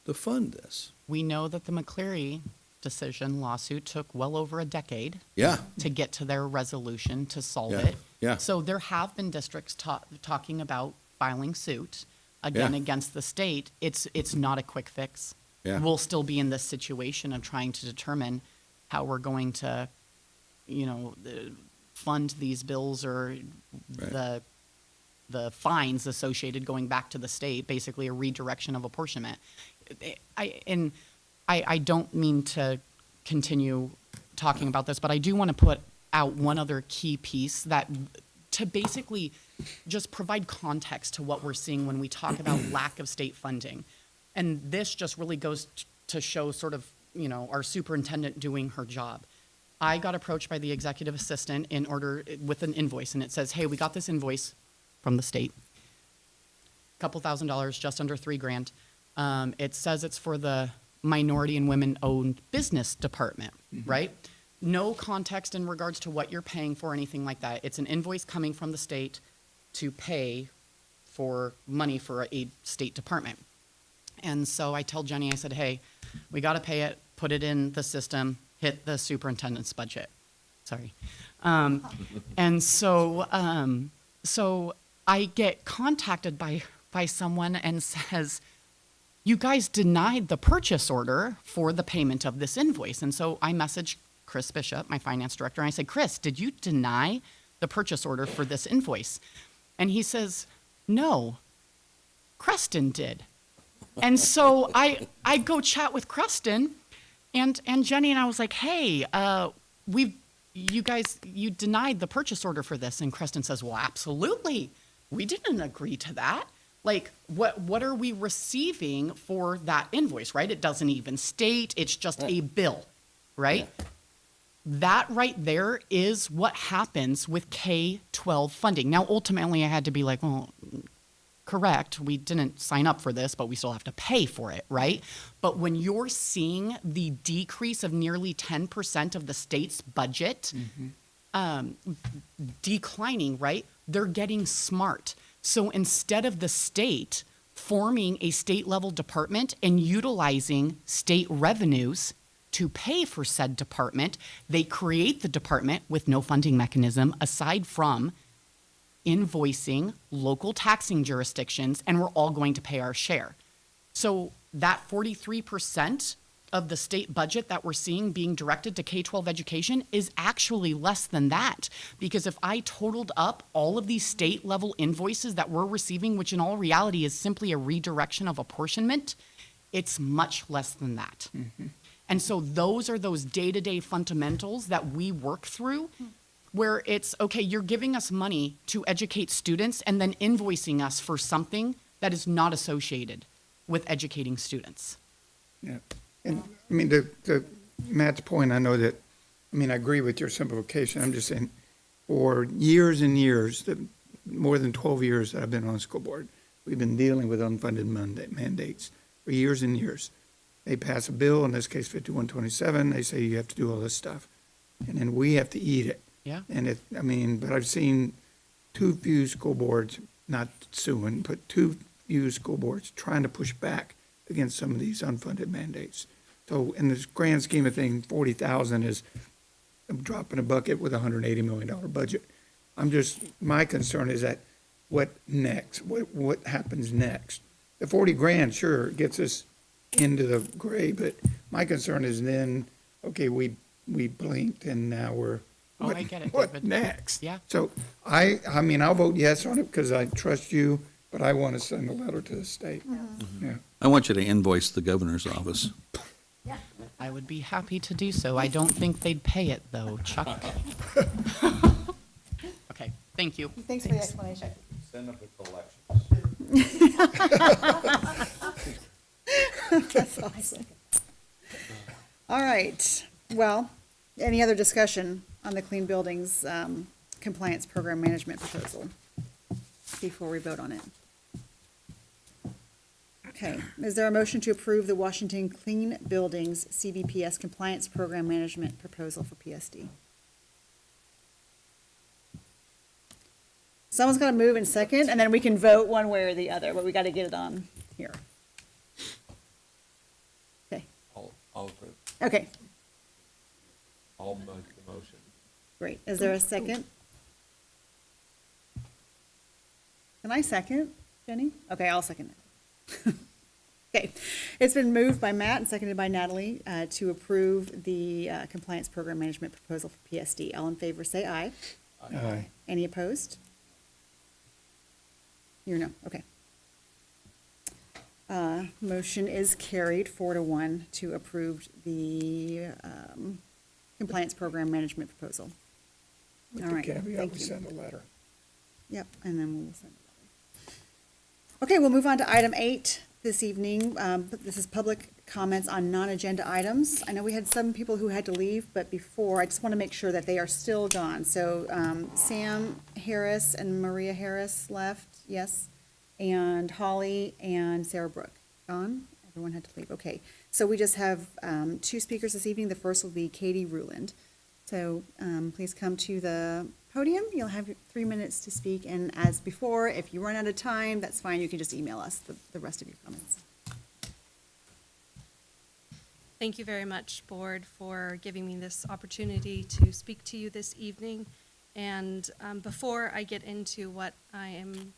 to fund this. We know that the McCleary decision lawsuit took well over a decade. Yeah. To get to their resolution to solve Yeah, it. yeah. So there have been districts talking about filing suit again Yeah. against the state. It's not a quick fix. Yeah. We'll still be in this situation of trying to determine how we're going to, fund these bills or the fines associated going back to the state, basically a redirection of apportionment. I don't mean to continue talking about this, but I do want to put out one other key piece that to basically just provide context to what we're seeing when we talk about lack of state funding. And this just really goes to show sort of, our superintendent doing her job. I got approached by the executive assistant with an invoice, and it says, hey, we got this invoice from the state, couple $1,000, just under $3,000. It says it's for the minority and women-owned business department, right? No context in regards to what you're paying for, anything like that. It's an invoice coming from the state to pay for money for a state department. And so I tell Jenny, I said, hey, we got to pay it, put it in the system, hit the superintendent's budget. Sorry. And so I get contacted by someone and says, you guys denied the purchase order for the payment of this invoice. And so I messaged Chris Bishop, my finance director, and I said, Chris, did you deny the purchase order for this invoice? And he says, no, Creston did. And so I go chat with Creston and Jenny, and I was like, hey, you denied the purchase order for this. And Creston says, well, absolutely. We didn't agree to that. Like, what are we receiving for that invoice, right? It doesn't even state, it's just a bill, right? Yeah. That right there is what happens with K-12 funding. Now, ultimately, I had to be like, well, correct, we didn't sign up for this, but we still have to pay for it, right? But when you're seeing the decrease of nearly 10% of the state's budget declining, right? They're getting smart. So instead of the state forming a state level department and utilizing state revenues to pay for said department, they create the department with no funding mechanism aside from invoicing local taxing jurisdictions, and we're all going to pay our share. So that 43% of the state budget that we're seeing being directed to K-12 education is actually less than that. Because if I totaled up all of these state level invoices that we're receiving, which in all reality is simply a redirection of apportionment, it's much less than that. And so those are those day-to-day fundamentals that we work through, where it's, okay, you're giving us money to educate students and then invoicing us for something that is not associated with educating students. Yeah, and I mean, to Matt's point, I know that, I mean, I agree with your simplification. I'm just saying, for years and years, more than 12 years that I've been on the school board, we've been dealing with unfunded mandates for years and years. They pass a bill, in this case 5127, they say you have to do all this stuff, and then we have to eat it. Yeah. And I mean, but I've seen too few school boards, not suing, but too few school boards trying to push back against some of these unfunded mandates. So in this grand scheme of things, 40,000 is a drop in a bucket with a $180 million budget. My concern is that what next? What happens next? The 40 grand, sure, gets us into the gray, but my concern is then, okay, we blinked and now we're, I get it, what David. next? Yeah. So I mean, I'll vote yes on it because I trust you, but I want to send a letter to the state. Yeah. I want you to invoice the governor's office. I would be happy to do so. I don't think they'd pay it though, Chuck. Okay, thank you. Thanks for the explanation. Send up the collections. That's awesome. All right, well, any other discussion on the Clean Buildings Compliance Program Management proposal before we vote on it? Okay, is there a motion to approve the Washington Clean Buildings CBPS Compliance Program Management proposal for PSD? Someone's got to move in second, and then we can vote one way or the other, but we got to get it on here. Okay, I'll approve. okay, I'll make the motion. great. Is there a second? Can I second, Jenny? Okay, I'll second it. Okay, it's been moved by Matt and seconded by Natalie to approve the compliance program management proposal for PSD. All in favor, say aye. Aye. Any opposed? You're no, okay. Motion is carried 4-1 to approve the compliance program management proposal. With All the right, caveat, thank we you. send a letter. Yep, and then we'll send it over. Okay, we'll move on to item 8 this evening. This is public comments on non-agenda items. I know we had some people who had to leave, but before, I just want to make sure that they are still gone. So Sam Harris and Maria Harris left, yes, and Holly and Sarah Brooke gone. Everyone had to leave, okay. So we just have 2 speakers this evening. The first will be Katie Ruland. So please come to the podium. You'll have 3 minutes to speak, and as before, if you run out of time, that's fine. You can just email us the rest of your comments. Thank you very much, Board, for giving me this opportunity to speak to you this evening. And before I get into what I am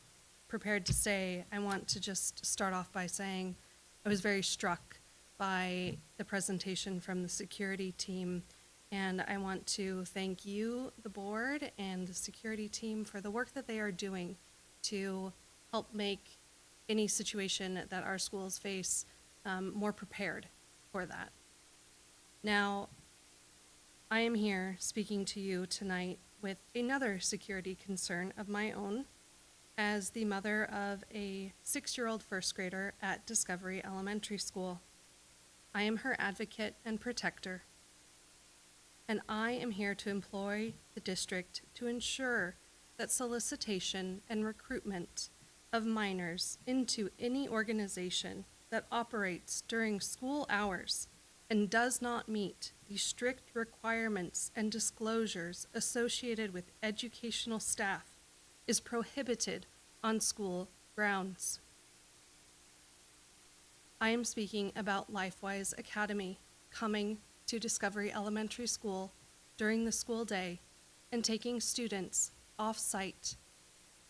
prepared to say, I want to just start off by saying I was very struck by the presentation from the security team. And I want to thank you, the board, and the security team for the work that they are doing to help make any situation that our schools face more prepared for that. Now, I am here speaking to you tonight with another security concern of my own as the mother of a 6-year-old first grader at Discovery Elementary School. I am her advocate and protector. And I am here to employ the district to ensure that solicitation and recruitment of minors into any organization that operates during school hours and does not meet the strict requirements and disclosures associated with educational staff is prohibited on school grounds. I am speaking about LifeWise Academy coming to Discovery Elementary School during the school day and taking students off-site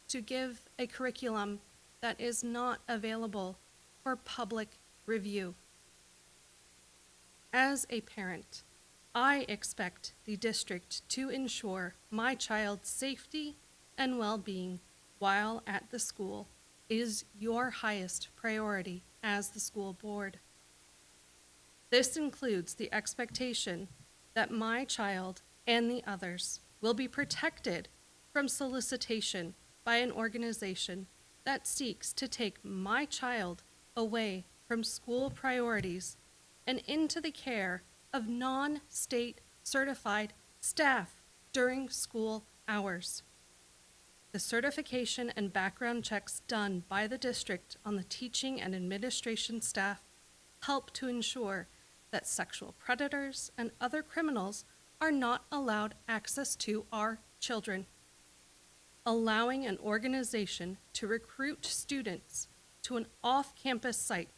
to give a curriculum that is not available for public review. as a parent, I expect the district to ensure my child's safety and well-being while at the school is your highest priority as the school board. This includes the expectation that my child and the others will be protected from solicitation by an organization that seeks to take my child away from school priorities and into the care of non-state certified staff during school hours. The certification and background checks done by the district on the teaching and administration staff help to ensure that sexual predators and other criminals are not allowed access to our children. Allowing an organization to recruit students to an off-campus site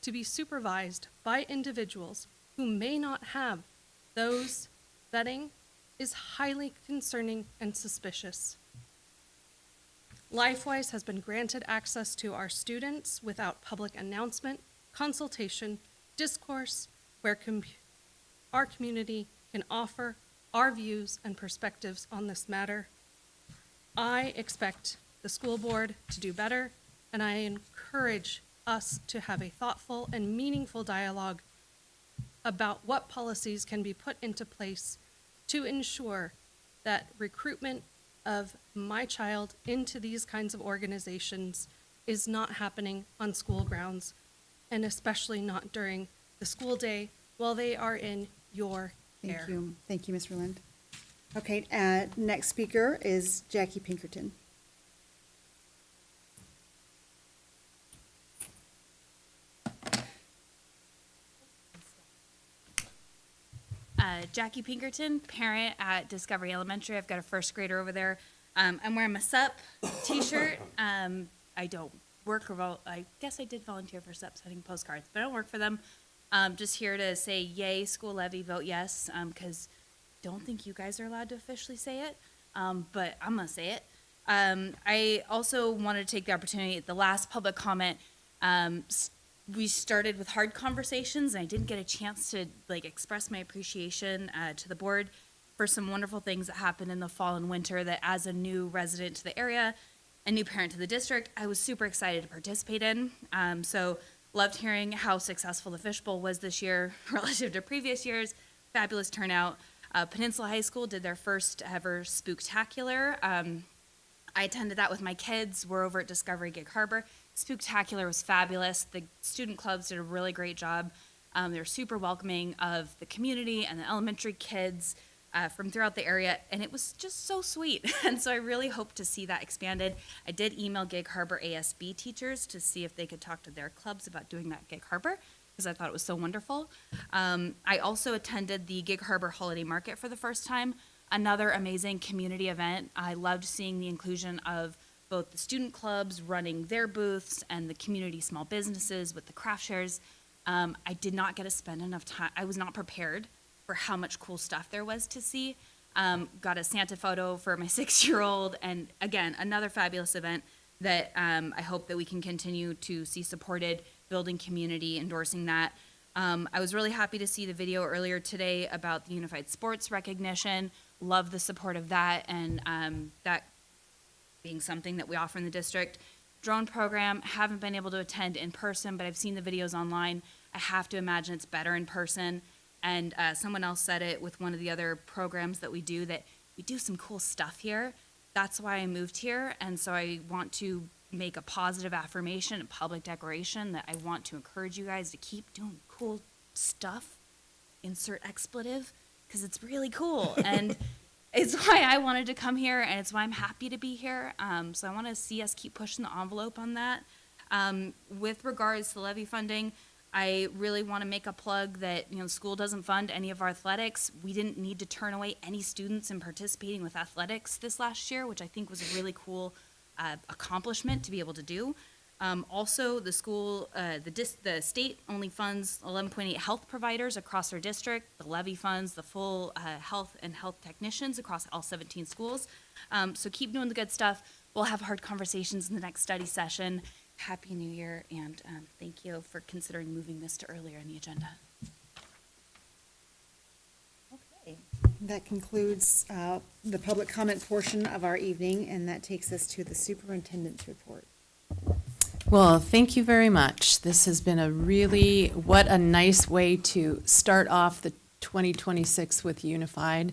to be supervised by individuals who may not have those vetting is highly concerning and suspicious. LifeWise has been granted access to our students without public announcement, consultation, discourse, where our community can offer our views and perspectives on this matter. I expect the school board to do better, and I encourage us to have a thoughtful and meaningful dialogue about what policies can be put into place to ensure that recruitment of my child into these kinds of organizations is not happening on school grounds, and especially not during the school day while they are in your care. Thank you. Thank you, Ms. Ruland. Okay, next speaker is Jackie Pinkerton. Jackie Pinkerton, parent at Discovery Elementary. I've got a first grader over there. I'm wearing my SUP t-shirt. I don't work or I guess I did volunteer for SUP sending postcards, but I don't work for them. Just here to say yay, school levy, vote yes, because don't think you guys are allowed to officially say it, but I'm gonna say it. I also wanted to take the opportunity at the last public comment. We started with hard conversations, and I didn't get a chance to express my appreciation to the board for some wonderful things that happened in the fall and winter that as a new resident to the area, a new parent to the district, I was super excited to participate in. So loved hearing how successful the Fishbowl was this year relative to previous years. Fabulous turnout. Peninsula High School did their first ever Spooktacular. I attended that with my kids. We're over at Discovery Gig Harbor. Spooktacular was fabulous. The student clubs did a really great job. They were super welcoming of the community and the elementary kids from throughout the area, and it was just so sweet. And so I really hope to see that expanded. I did email Gig Harbor ASB teachers to see if they could talk to their clubs about doing that at Gig Harbor, because I thought it was so wonderful. I also attended the Gig Harbor Holiday Market for the first time. Another amazing community event. I loved seeing the inclusion of both the student clubs running their booths and the community small businesses with the craft shares. I did not get to spend enough time. I was not prepared for how much cool stuff there was to see. Got a Santa photo for my 6-year-old, and again, another fabulous event that I hope that we can continue to see supported, building community, endorsing that. I was really happy to see the video earlier today about the Unified Sports recognition. Love the support of that, and that being something that we offer in the district. Drone program, haven't been able to attend in person, but I've seen the videos online. I have to imagine it's better in person. And someone else said it with one of the other programs that we do, that we do some cool stuff here. That's why I moved here, and so I want to make a positive affirmation, a public declaration that I want to encourage you guys to keep doing cool stuff, insert expletive, because it's really cool. And it's why I wanted to come here, and it's why I'm happy to be here. So I want to see us keep pushing the envelope on that. With regards to levy funding, I really want to make a plug that, the school doesn't fund any of our athletics. We didn't need to turn away any students in participating with athletics this last year, which I think was a really cool accomplishment to be able to do. Also, the school, the state only funds 11.8 health providers across our district. The levy funds the full health and health technicians across all 17 schools. So keep doing the good stuff. We'll have hard conversations in the next study session. Happy New Year, and thank you for considering moving this to earlier in the agenda. That concludes the public comment portion of our evening, and that takes us to the superintendent's report. Well, thank you very much. This has been what a nice way to start off the 2026 with Unified.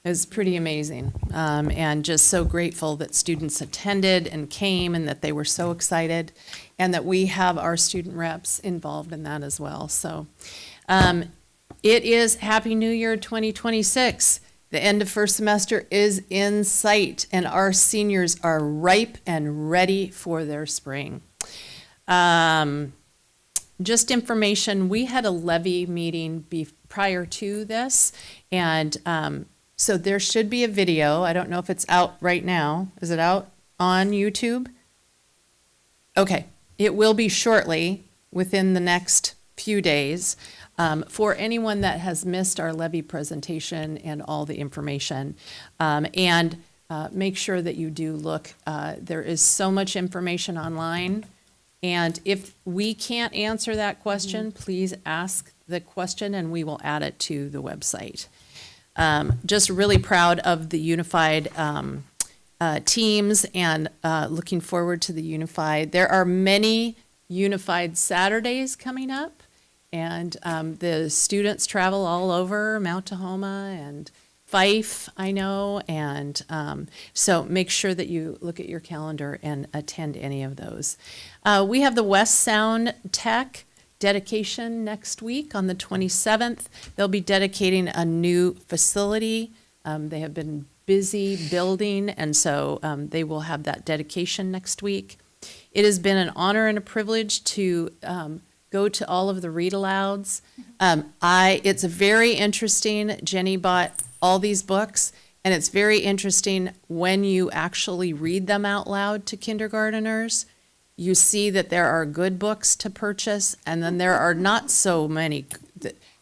It was pretty amazing, and just so grateful that students attended and came and that they were so excited, and that we have our student reps involved in that as well. So it is Happy New Year 2026. The end of first semester is in sight, and our seniors are ripe and ready for their spring. Just information, we had a levy meeting prior to this, and so there should be a video. I don't know if it's out right now. Is it out on YouTube? Okay, it will be shortly, within the next few days, for anyone that has missed our levy presentation and all the information. And make sure that you do look. There is so much information online. And if we can't answer that question, please ask the question and we will add it to the website. Just really proud of the Unified teams and looking forward to the Unified. There are many Unified Saturdays coming up, and the students travel all over Mount Tahoma and Fife, I know, and so make sure that you look at your calendar and attend any of those. We have the West Sound Tech dedication next week on the 27th. They'll be dedicating a new facility. They have been busy building, and so they will have that dedication next week. It has been an honor and a privilege to go to all of the read-alouds. It's very interesting. Jenny bought all these books, and it's very interesting when you actually read them out loud to kindergarteners. You see that there are good books to purchase, and then there are not so many.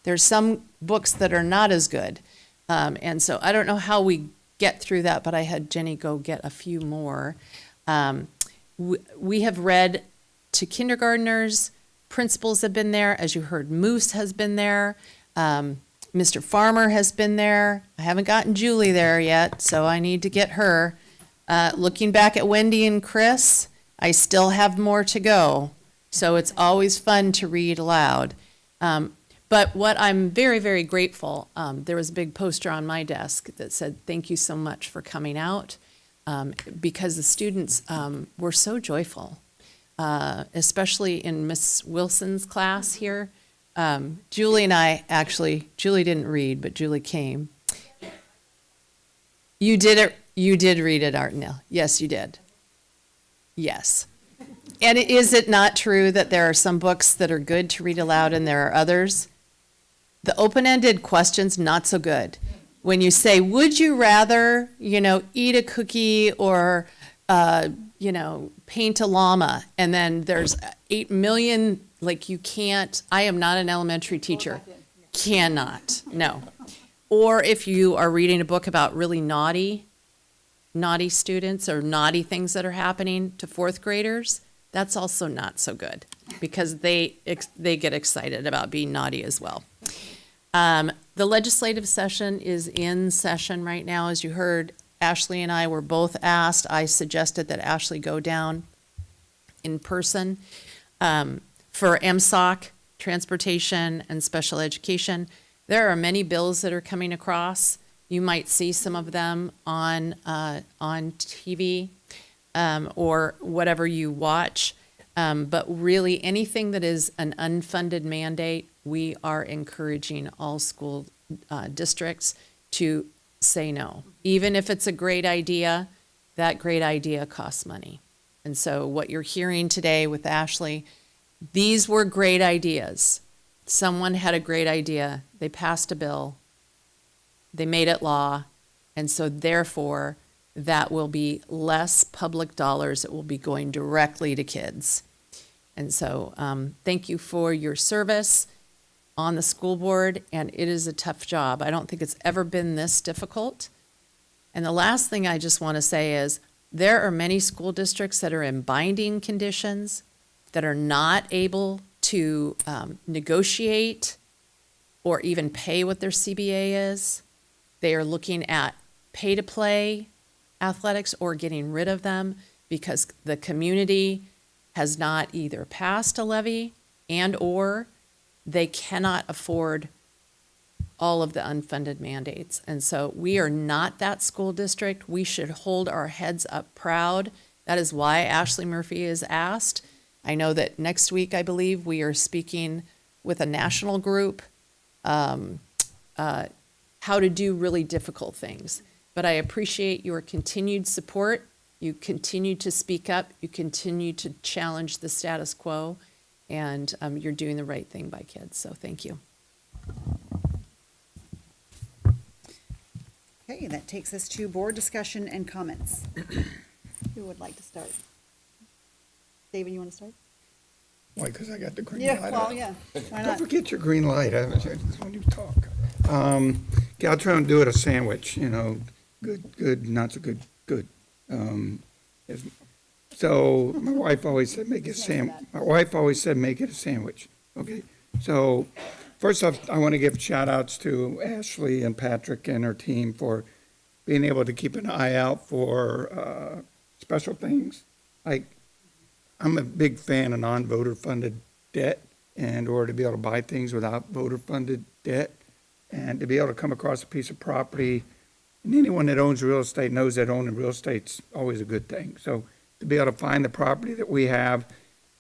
There's some books that are not as good. And so I don't know how we get through that, but I had Jenny go get a few more. We have read to kindergarteners. Principals have been there. As you heard, Moose has been there. Mr. Farmer has been there. I haven't gotten Julie there yet, so I need to get her. Looking back at Wendy and Chris, I still have more to go. So it's always fun to read aloud. But what I'm very, very grateful, there was a big poster on my desk that said, "Thank you so much for coming out," because the students were so joyful, especially in Miss Wilson's class here. Julie and I, actually, Julie didn't read, but Julie came. You did read it, Artnell. Yes, you did. Yes. And is it not true that there are some books that are good to read aloud and there are others? The open-ended questions, not so good. When you say, would you rather, eat a cookie or, paint a llama? And then there's 8 million, you can't, I am not an elementary teacher. Cannot, no. Or if you are reading a book about really naughty students or naughty things that are happening to fourth graders, that's also not so good because they get excited about being naughty as well. The legislative session is in session right now. As you heard, Ashley and I were both asked. I suggested that Ashley go down in person for MSOC, transportation, and special education. There are many bills that are coming across. You might see some of them on TV or whatever you watch. But really, anything that is an unfunded mandate, we are encouraging all school districts to say no. Even if it's a great idea, that great idea costs money. And so what you're hearing today with Ashley, these were great ideas. Someone had a great idea. They passed a bill. They made it law. And so therefore, that will be less public dollars. It will be going directly to kids. And so thank you for your service on the school board. And it is a tough job. I don't think it's ever been this difficult. And the last thing I just want to say is there are many school districts that are in binding conditions that are not able to negotiate or even pay what their CBA is. They are looking at pay-to-play athletics or getting rid of them because the community has not either passed a levy and/or they cannot afford all of the unfunded mandates. And so we are not that school district. We should hold our heads up proud. That is why Ashley Murphy is asked. I know that next week, I believe, we are speaking with a national group how to do really difficult things. But I appreciate your continued support. You continue to speak up. You continue to challenge the status quo. And you're doing the right thing by kids. So thank you. Okay, that takes us to board discussion and comments. Who would like to start? David, you want to start? Why, because I got the green Yeah, light. well, yeah. Why Don't not? forget your green light. I just when you talk. Yeah, I'll try and do it a sandwich, good, not so good, good. So my wife always said, make it a sandwich. Okay, so first off, I want to give shout outs to Ashley and Patrick and her team for being able to keep an eye out for special things. Like, I'm a big fan of non-voter funded debt and or to be able to buy things without voter funded debt and to be able to come across a piece of property. And anyone that owns real estate knows that owning real estate's always a good thing. So to be able to find the property that we have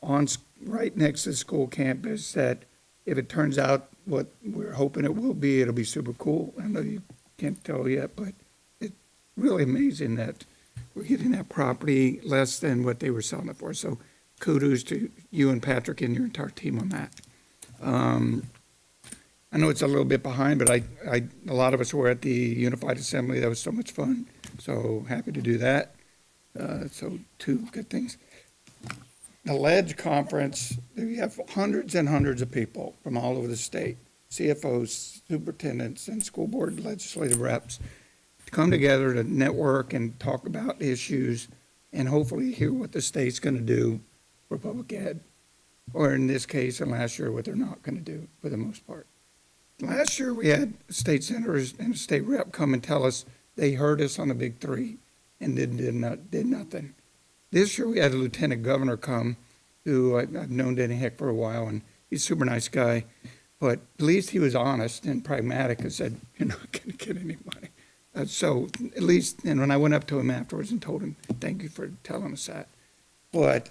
right next to the school campus that if it turns out what we're hoping it will be, it'll be super cool. I know you can't tell yet, but it's really amazing that we're getting that property less than what they were selling it for. So kudos to you and Patrick and your entire team on that. I know it's a little bit behind, but a lot of us were at the Unified Assembly. That was so much fun. So happy to do that. So two good things. The LEDGE conference, we have hundreds and hundreds of people from all over the state, CFOs, superintendents, and school board legislative reps to come together to network and talk about issues and hopefully hear what the state's going to do for public ed, or in this case, and last year, what they're not going to do for the most part. Last year, we had state senators and a state rep come and tell us they heard us on the big three and did nothing. This year, we had a lieutenant governor come who I've known Danny Heck for a while, and he's a super nice guy, but at least he was honest and pragmatic and said, you're not going to get any money. So at least, and when I went up to him afterwards and told him, thank you for telling us that. But,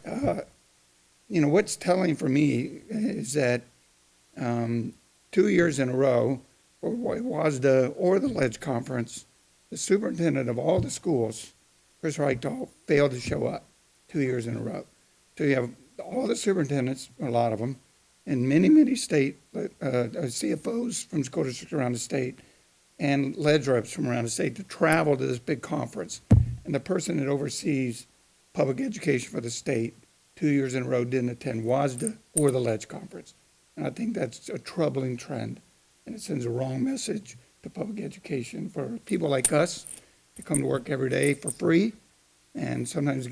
what's telling for me is that 2 years in a row, or WASDA or the LEDGE conference, the superintendent of all the schools, Chris Reichdahl, failed to show up 2 years in a row. So you have all the superintendents, a lot of them, and many, many state CFOs from school districts around the state and LEDGE reps from around the state to travel to this big conference. And the person that oversees public education for the state 2 years in a row didn't attend WASDA or the LEDGE conference. And I think that's a troubling trend, and it sends a wrong message to public education for people like us to come to work every day for free and sometimes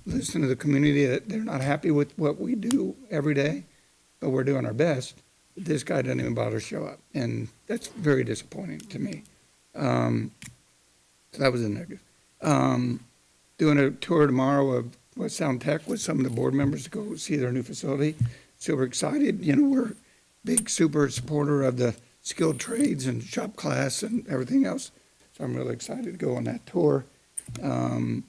listen to the community that they're not happy with what we do every day, but we're doing our best. This guy doesn't even bother to show up, and that's very disappointing to me. So that was a negative. Doing a tour tomorrow of West Sound Tech with some of the board members to go see their new facility. Super excited. We're big super supporter of the skilled trades and shop class and everything else. So I'm really excited to go on that tour. And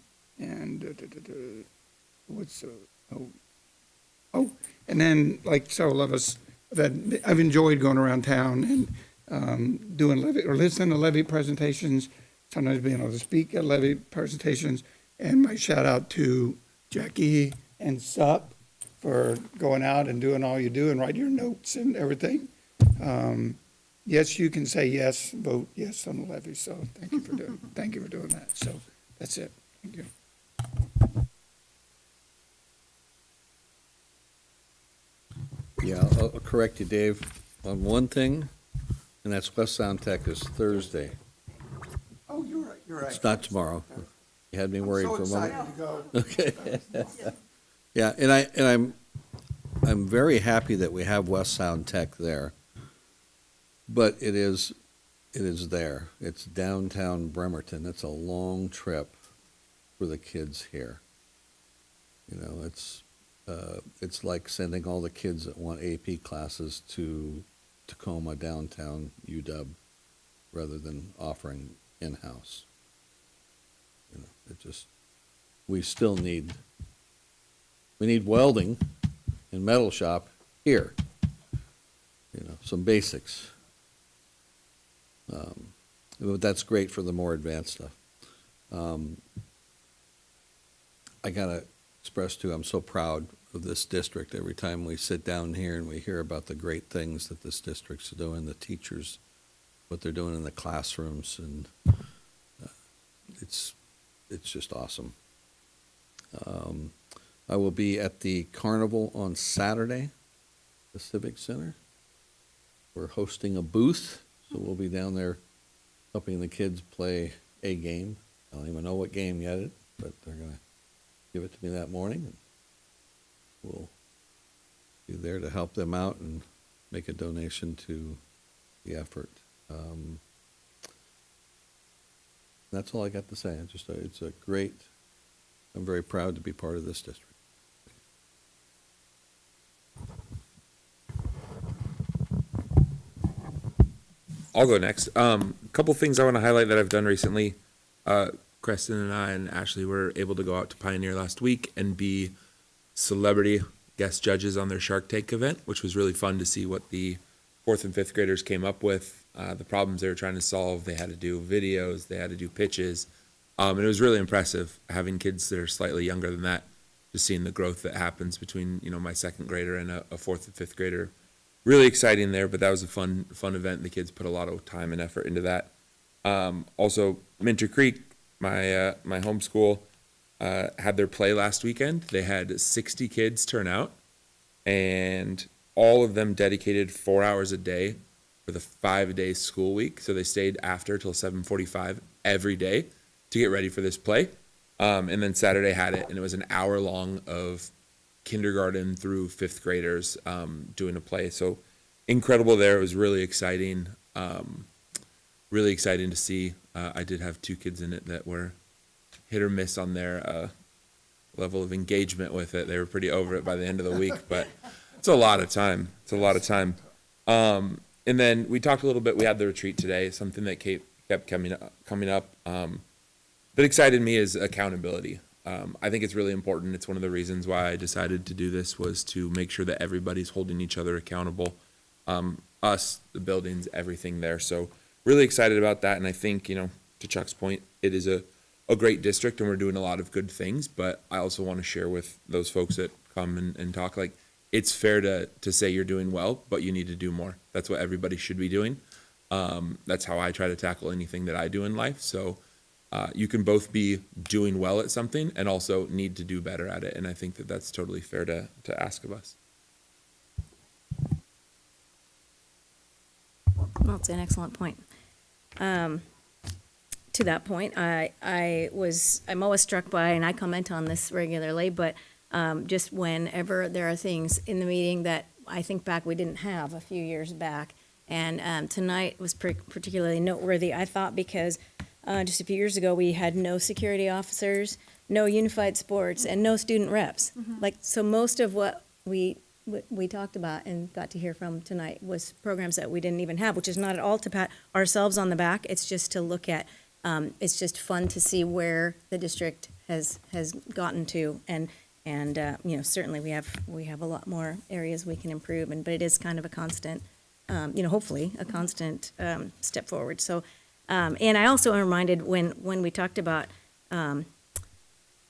then like several of us, I've enjoyed going around town and doing levy or listening to levy presentations, sometimes being able to speak at levy presentations. And my shout out to Jackie and Sup for going out and doing all you do and write your notes and everything. Yes, you can say yes, vote yes on the levy. So thank you for doing that. So that's it. Thank you. Yeah, I'll correct you, Dave, on one thing, and that's West Sound Tech is Thursday. Oh, you're right. It's not tomorrow. You had me worried for a moment. I'm so Okay. Yeah, and I'm very happy that we have West Sound Tech there, but it is it is there. It's downtown Bremerton. It's a long trip for the kids here. You know, it's like sending all the kids that want AP classes to Tacoma, downtown UW, rather than offering in-house. You know, we still need welding and metal shop here. You know, some basics. But that's great for the more advanced stuff. I gotta express too, I'm so proud of this district. Every time we sit down here and we hear about the great things that this district's doing, the teachers, what they're doing in the classrooms, and it's just awesome. I will be at the carnival on Saturday, the Civic Center. We're hosting a booth, so we'll be down there helping the kids play a game. I don't even know what game yet, but they're going to give it to me that morning. And we'll be there to help them out and make a donation to the effort. That's all I got to say. It's a great, I'm very proud to be part of this district. I'll go next. A couple things I want to highlight that I've done recently. Creston and I and Ashley were able to go out to Pioneer last week and be celebrity guest judges on their Shark Tank event, which was really fun to see what the 4th and 5th graders came up with, the problems they were trying to solve. They had to do videos, they had to do pitches, and it was really impressive having kids that are slightly younger than that, just seeing the growth that happens between, you know, my 2nd grader and a 4th and 5th grader. Really exciting there, but that was a fun event. The kids put a lot of time and effort into that. Also, Minter Creek, my home school, had their play last weekend. They had 60 kids turn out, and all of them dedicated 4 hours a day for the 5-day school week. So they stayed after till 7:45 every day to get ready for this play. And then Saturday had it, and it was an hour long of kindergarten through 5th graders doing a play. So incredible there. It was really exciting. Really exciting to see. I did have 2 kids in it that were hit or miss on their level of engagement with it. They were pretty over it by the end of the week, but it's a lot of time. It's a lot of time. And then we talked a little bit. We had the retreat today, something that kept coming up. That excited me is accountability. I think it's really important. It's one of the reasons why I decided to do this, was to make sure that everybody's holding each other accountable. Us, the buildings, everything there. So really excited about that. And I think, you know, to Chuck's point, it is a great district and we're doing a lot of good things, but I also want to share with those folks that come and talk, like, it's fair to say you're doing well, but you need to do more. That's what everybody should be doing. That's how I try to tackle anything that I do in life. So you can both be doing well at something and also need to do better at it. And I think that that's totally fair to ask of us. Well, it's an excellent point. To that point, I'm always struck by, and I comment on this regularly, but just whenever there are things in the meeting that I think back we didn't have a few years back. And tonight was particularly noteworthy, I thought, because just a few years ago, we had no security officers, no unified sports, and no student reps. Like, so most of what we talked about and got to hear from tonight was programs that we didn't even have, which is not at all to pat ourselves on the back. It's just to look at, it's just fun to see where the district has gotten to. And you know, certainly we have a lot more areas we can improve, but it is kind of a constant, you know, hopefully a constant step forward. So, and I also am reminded when we talked about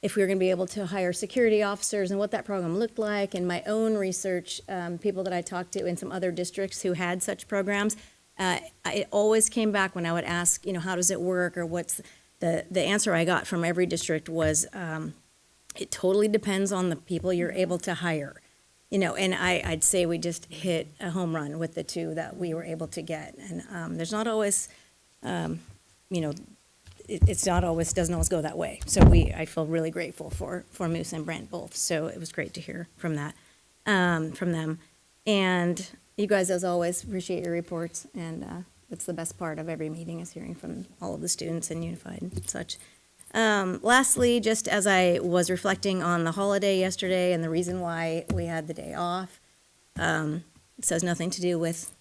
if we were going to be able to hire security officers and what that program looked like, and my own research, people that I talked to in some other districts who had such programs, it always came back when I would ask, you know, how does it work, or what's the answer I got from every district was, it totally depends on the people you're able to hire. You know, and I'd say we just hit a home run with the 2 that we were able to get. And there's not always, you know, it's not always, doesn't always go that way. So I feel really grateful for Moose and Brent both. So it was great to hear from that, from them. And you guys, as always, appreciate your reports. And That's the best part of every meeting, is hearing from all of the students and unified and such. Lastly, just as I was reflecting on the holiday yesterday and the reason why we had the day off, this has nothing to do with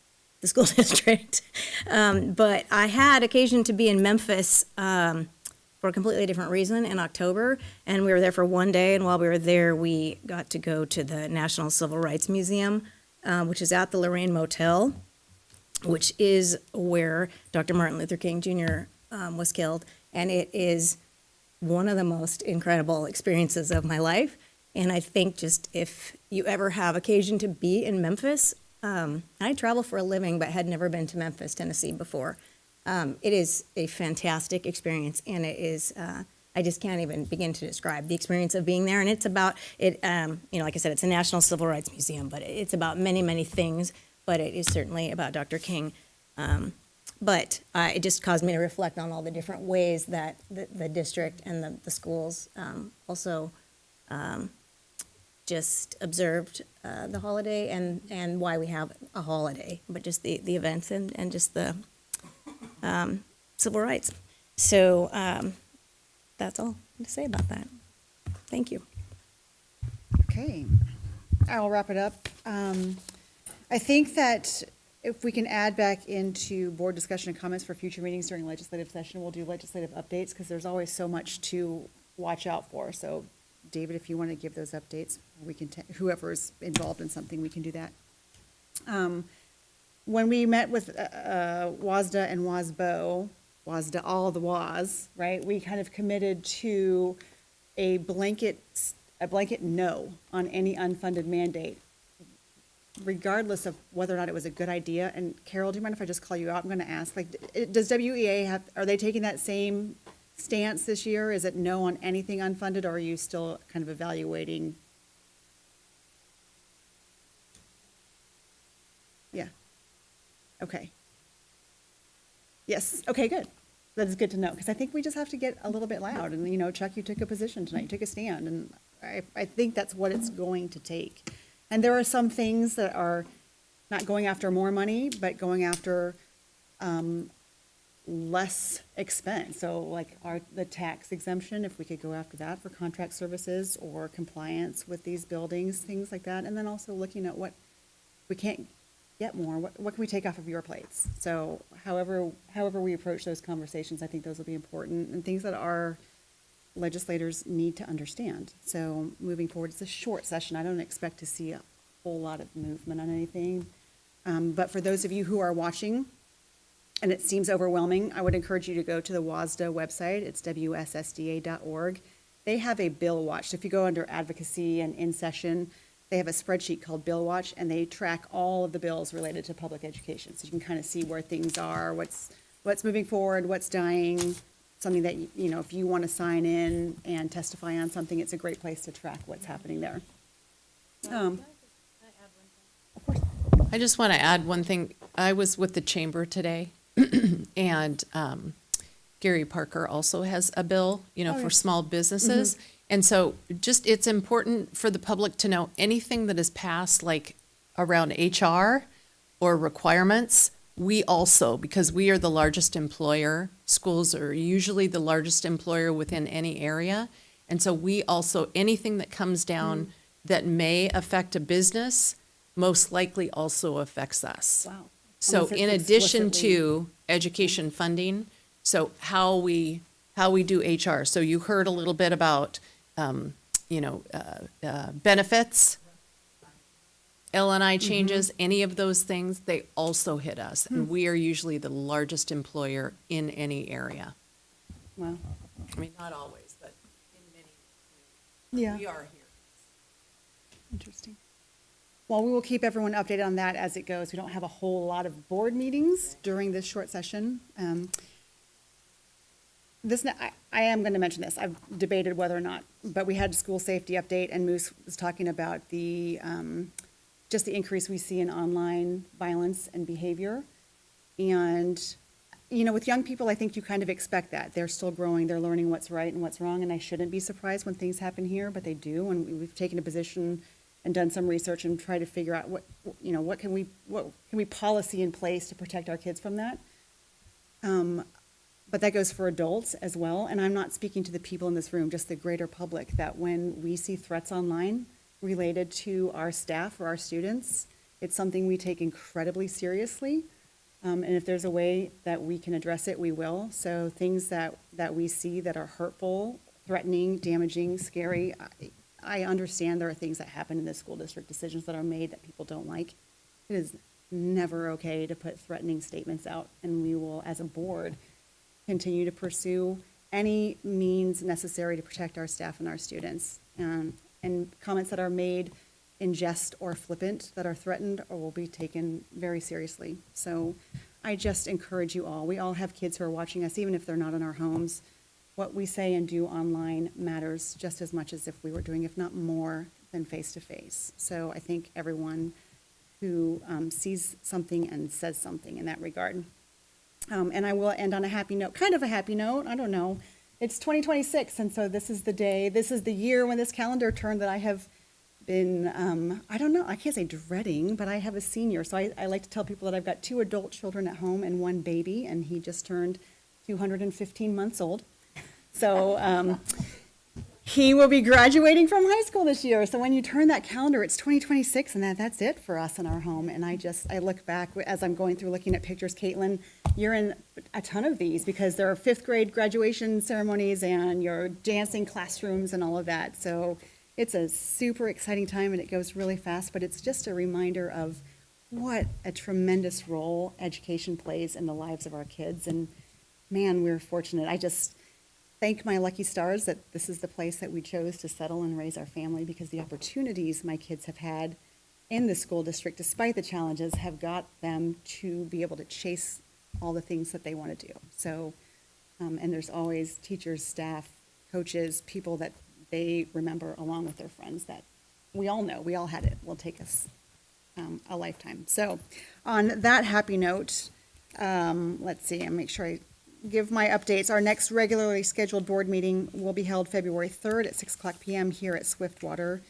the school district. But I had occasion to be in Memphis for a completely different reason in October, and we were there for one day, and while we were there, we got to go to the National Civil Rights Museum, which is at the Lorraine Motel, which is where Dr. Martin Luther King Jr. Was killed, and it is one of the most incredible experiences of my life. And I think just if you ever have occasion to be in Memphis, I travel for a living, but had never been to Memphis, Tennessee before. It is a fantastic experience, and it is, I just can't even begin to describe the experience of being there. And it's about, like I said, it's a National Civil Rights Museum, but it's about many, many things, but it is certainly about Dr. King. But it just caused me to reflect on all the different ways that the district and the schools also just observed the holiday and why we have a holiday, but just the events and just the civil rights. So that's all to say about that. Thank you. Okay, I'll wrap it up. I think that if we can add back into board discussion and comments for future meetings during legislative session, we'll do legislative updates because there's always so much to watch out for. So David, if you want to give those updates, we can, whoever's involved in something, we can do that. When we met with WASDA and WASBO, WASDA, all the WAS, right, we kind of committed to a blanket no on any unfunded mandate, regardless of whether or not it was a good idea. And Carol, do you mind if I just call you out? I'm going to ask, like, does WEA have, are they taking that same stance this year? Is it no on anything unfunded, or are you still kind of evaluating? Yeah. Okay. Yes. Okay, good. That is good to know, because I think we just have to get a little bit loud. And, you know, Chuck, you took a position tonight, you took a stand, and I think that's what it's going to take. And there are some things that are not going after more money, but going after less expense. So like the tax exemption, if we could go after that for contract services or compliance with these buildings, things like that. And then also looking at what we can't get more, what can we take off of your plates? So however we approach those conversations, I think those will be important and things that our legislators need to understand. So moving forward, it's a short session. I don't expect to see a whole lot of movement on anything. But for those of you who are watching and it seems overwhelming, I would encourage you to go to the WASDA website. It's wssda.org. They have a bill watch. So if you go under advocacy and in session, they have a spreadsheet called Bill Watch, and they track all of the bills related to public education. So you can kind of see where things are, what's moving forward, what's dying, something that, you know, if you want to sign in and testify on something, it's a great place to track what's happening there. I just want to add one thing. I was with the chamber today, and Gary Parker also has a bill, you know, for small businesses. Mm-hmm. And so just it's important for the public to know anything that is passed, like around HR or requirements. We also, because we are the largest employer, schools are usually the largest employer within any area. And so we also, anything that comes down that may affect a business, most likely also affects us. Wow. So in addition to education funding, so how we do HR. So you heard a little bit about, benefits, L&I changes, any of those things, they also hit us. And we are usually the largest employer in any area. Wow. I mean, not always, but in many, Yeah. we are here. Interesting. Well, we will keep everyone updated on that as it goes. We don't have a whole lot of board meetings during this short session. I am going to mention this. I've debated whether or not, but we had a school safety update, and Moose was talking about the just the increase we see in online violence and behavior. And, you know, with young people, I think you kind of expect that. They're still growing, they're learning what's right and what's wrong, and I shouldn't be surprised when things happen here, but they do. And we've taken a position and done some research and tried to figure out what can we policy in place to protect our kids from that. But that goes for adults as well. And I'm not speaking to the people in this room, just the greater public, that when we see threats online related to our staff or our students, it's something we take incredibly seriously. And if there's a way that we can address it, we will. So things that we see that are hurtful, threatening, damaging, scary, I understand there are things that happen in the school district, decisions that are made that people don't like. It is never okay to put threatening statements out, and we will, as a board, continue to pursue any means necessary to protect our staff and our students. And comments that are made in jest or flippant that are threatened or will be taken very seriously. So I just encourage you all. We all have kids who are watching us, even if they're not in our homes. What we say and do online matters just as much as if we were doing, if not more, than face-to-face. So I think everyone who sees something and says something in that regard. And I will end on a happy note, kind of a happy note, I don't know. It's 2026, and so this is the day, this is the year when this calendar turned that I have been, I don't know, I can't say dreading, but I have a senior. So I like to tell people that I've got 2 adult children at home and 1 baby, and he just turned 215 months old. So he will be graduating from high school this year. So when you turn that calendar, it's 2026, and that's it for us in our home. And I look back as I'm going through looking at pictures. Caitlin, you're in a ton of these because there are 5th grade graduation ceremonies and your dancing classrooms and all of that. So it's a super exciting time, and it goes really fast, but it's just a reminder of what a tremendous role education plays in the lives of our kids. And man, we're fortunate. I just thank my lucky stars that this is the place that we chose to settle and raise our family, because the opportunities my kids have had in the school district, despite the challenges, have got them to be able to chase all the things that they want to do. So, and there's always teachers, staff, coaches, people that they remember along with their friends that we all know, we all had it, will take us a lifetime. So on that happy note, let's see, and make sure I give my updates. Our next regularly scheduled board meeting will be held February 3rd at 6:00 p.m. here at Swiftwater.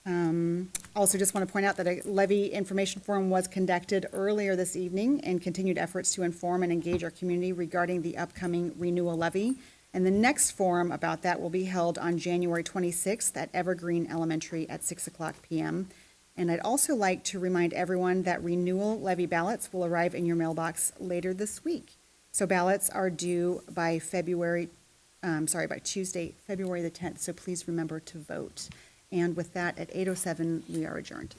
Also just want to point out that a levy information forum was conducted earlier this evening, and continued efforts to inform and engage our community regarding the upcoming renewal levy. And the next forum about that will be held on January 26th at Evergreen Elementary at 6:00 p.m. And I'd also like to remind everyone that renewal levy ballots will arrive in your mailbox later this week. So ballots are due by by Tuesday, February the 10th. So please remember to vote. And with that, at 8:07, we are adjourned.